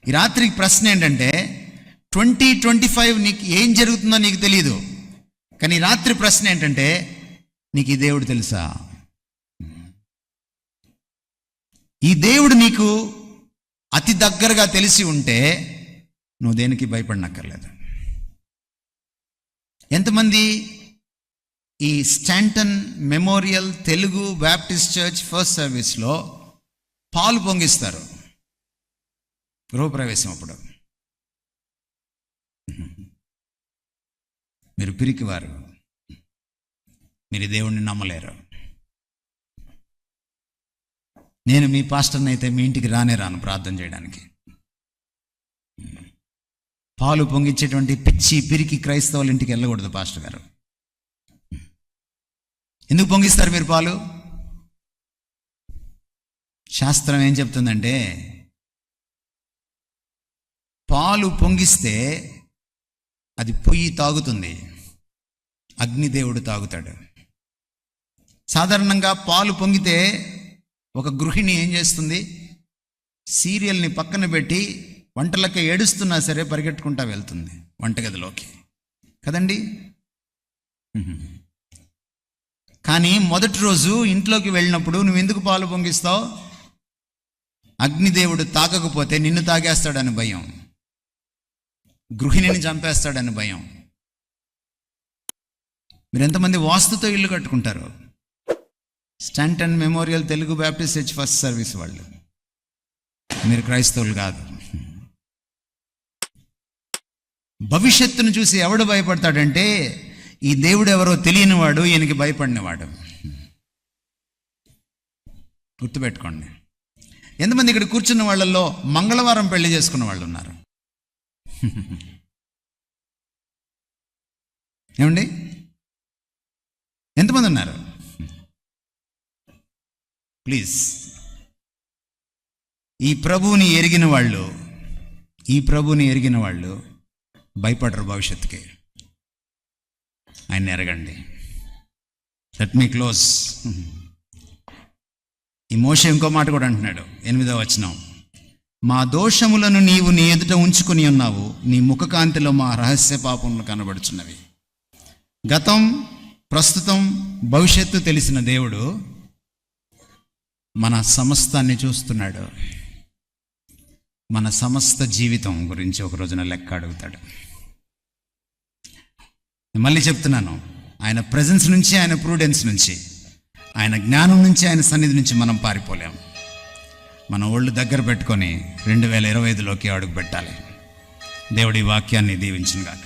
ఈ రాత్రికి ప్రశ్న ఏంటంటే 2025 నీకు ఏం జరుగుతుందో నీకు తెలియదు. కానీ రాత్రి ప్రశ్న ఏంటంటే నీకు ఈ దేవుడు తెలుసా? ఈ దేవుడు నీకు అతి దగ్గరగా తెలిసి ఉంటే నువ్వు దేనికి భయపడనక్కర్లేదు. ఎంతమంది ఈ Staunton memorial Telugu Baptist church first సర్వీస్లో పాలు పొంగిస్తారు గృహప్రవేశం అప్పుడు? మీరు పిరికివారు, మీరు దేవుణ్ణి నమ్మలేరు. నేను మీ పాస్టర్ని అయితే మీ ఇంటికి రాను ప్రార్థన చేయడానికి. పాలు పొంగించేటువంటి పిచ్చి పిరికి క్రైస్తవుల ఇంటికి వెళ్ళకూడదు పాస్టర్ గారు. ఎందుకు పొంగిస్తారు మీరు పాలు? శాస్త్రం ఏం చెప్తుందంటే పాలు పొంగిస్తే అది పొయ్యి తాగుతుంది, అగ్నిదేవుడు తాగుతాడు. సాధారణంగా పాలు పొంగితే ఒక గృహిణి ఏం చేస్తుంది? సీరియల్ని పక్కన పెట్టి వంటలకి ఏడుస్తున్నా సరే పరిగెట్టుకుంటా వెళ్తుంది వంటగదిలోకి కదండి. కానీ మొదటి రోజు ఇంట్లోకి వెళ్ళినప్పుడు నువ్వు ఎందుకు పాలు పొంగిస్తావు? అగ్నిదేవుడు తాగకపోతే నిన్ను తాగేస్తాడని భయం, గృహిణిని చంపేస్తాడని భయం. మీరు ఎంతమంది వాస్తుతో ఇల్లు కట్టుకుంటారు? Staunton memorial Telugu Baptist church first service వాళ్ళు. మీరు క్రైస్తవులు కాదు. భవిష్యత్తును చూసి ఎవడు భయపడతాడంటే ఈ దేవుడు ఎవరో తెలియనివాడు, ఈయనకి భయపడినవాడు. గుర్తుపెట్టుకోండి. ఎంతమంది ఇక్కడ కూర్చున్న వాళ్ళల్లో మంగళవారం పెళ్లి చేసుకున్న వాళ్ళు ఉన్నారు? ఏమండి, ఎంతమంది ఉన్నారు? ప్లీజ్, ఈ ప్రభువుని ఎరిగిన వాళ్ళు భయపడరు భవిష్యత్తుకి. ఆయన ఎరగండి. Let me close. ఈ మోషే ఇంకో మాట కూడా అంటున్నాడు, 8వ వచనం, మా దోషములను నీవు నీ ఎదుట ఉంచుకుని ఉన్నావు, నీ ముఖకాంతిలో మా రహస్య పాపములు కనబడుచున్నవి. గతం, ప్రస్తుతం, భవిష్యత్తు తెలిసిన దేవుడు మన సమస్తాన్ని చూస్తున్నాడు. మన సమస్త జీవితం గురించి ఒక రోజున లెక్క అడుగుతాడు. మళ్ళీ చెప్తున్నాను, ఆయన ప్రెజెన్స్ నుంచి, ఆయన ప్రూడెన్స్ నుంచి, ఆయన జ్ఞానం నుంచి, ఆయన సన్నిధి నుంచి మనం పారిపోలేం. మన ఒళ్ళు దగ్గర పెట్టుకొని 2025లోకి అడుగు పెట్టాలి. దేవుడి వాక్యాన్ని దీవించును గాక.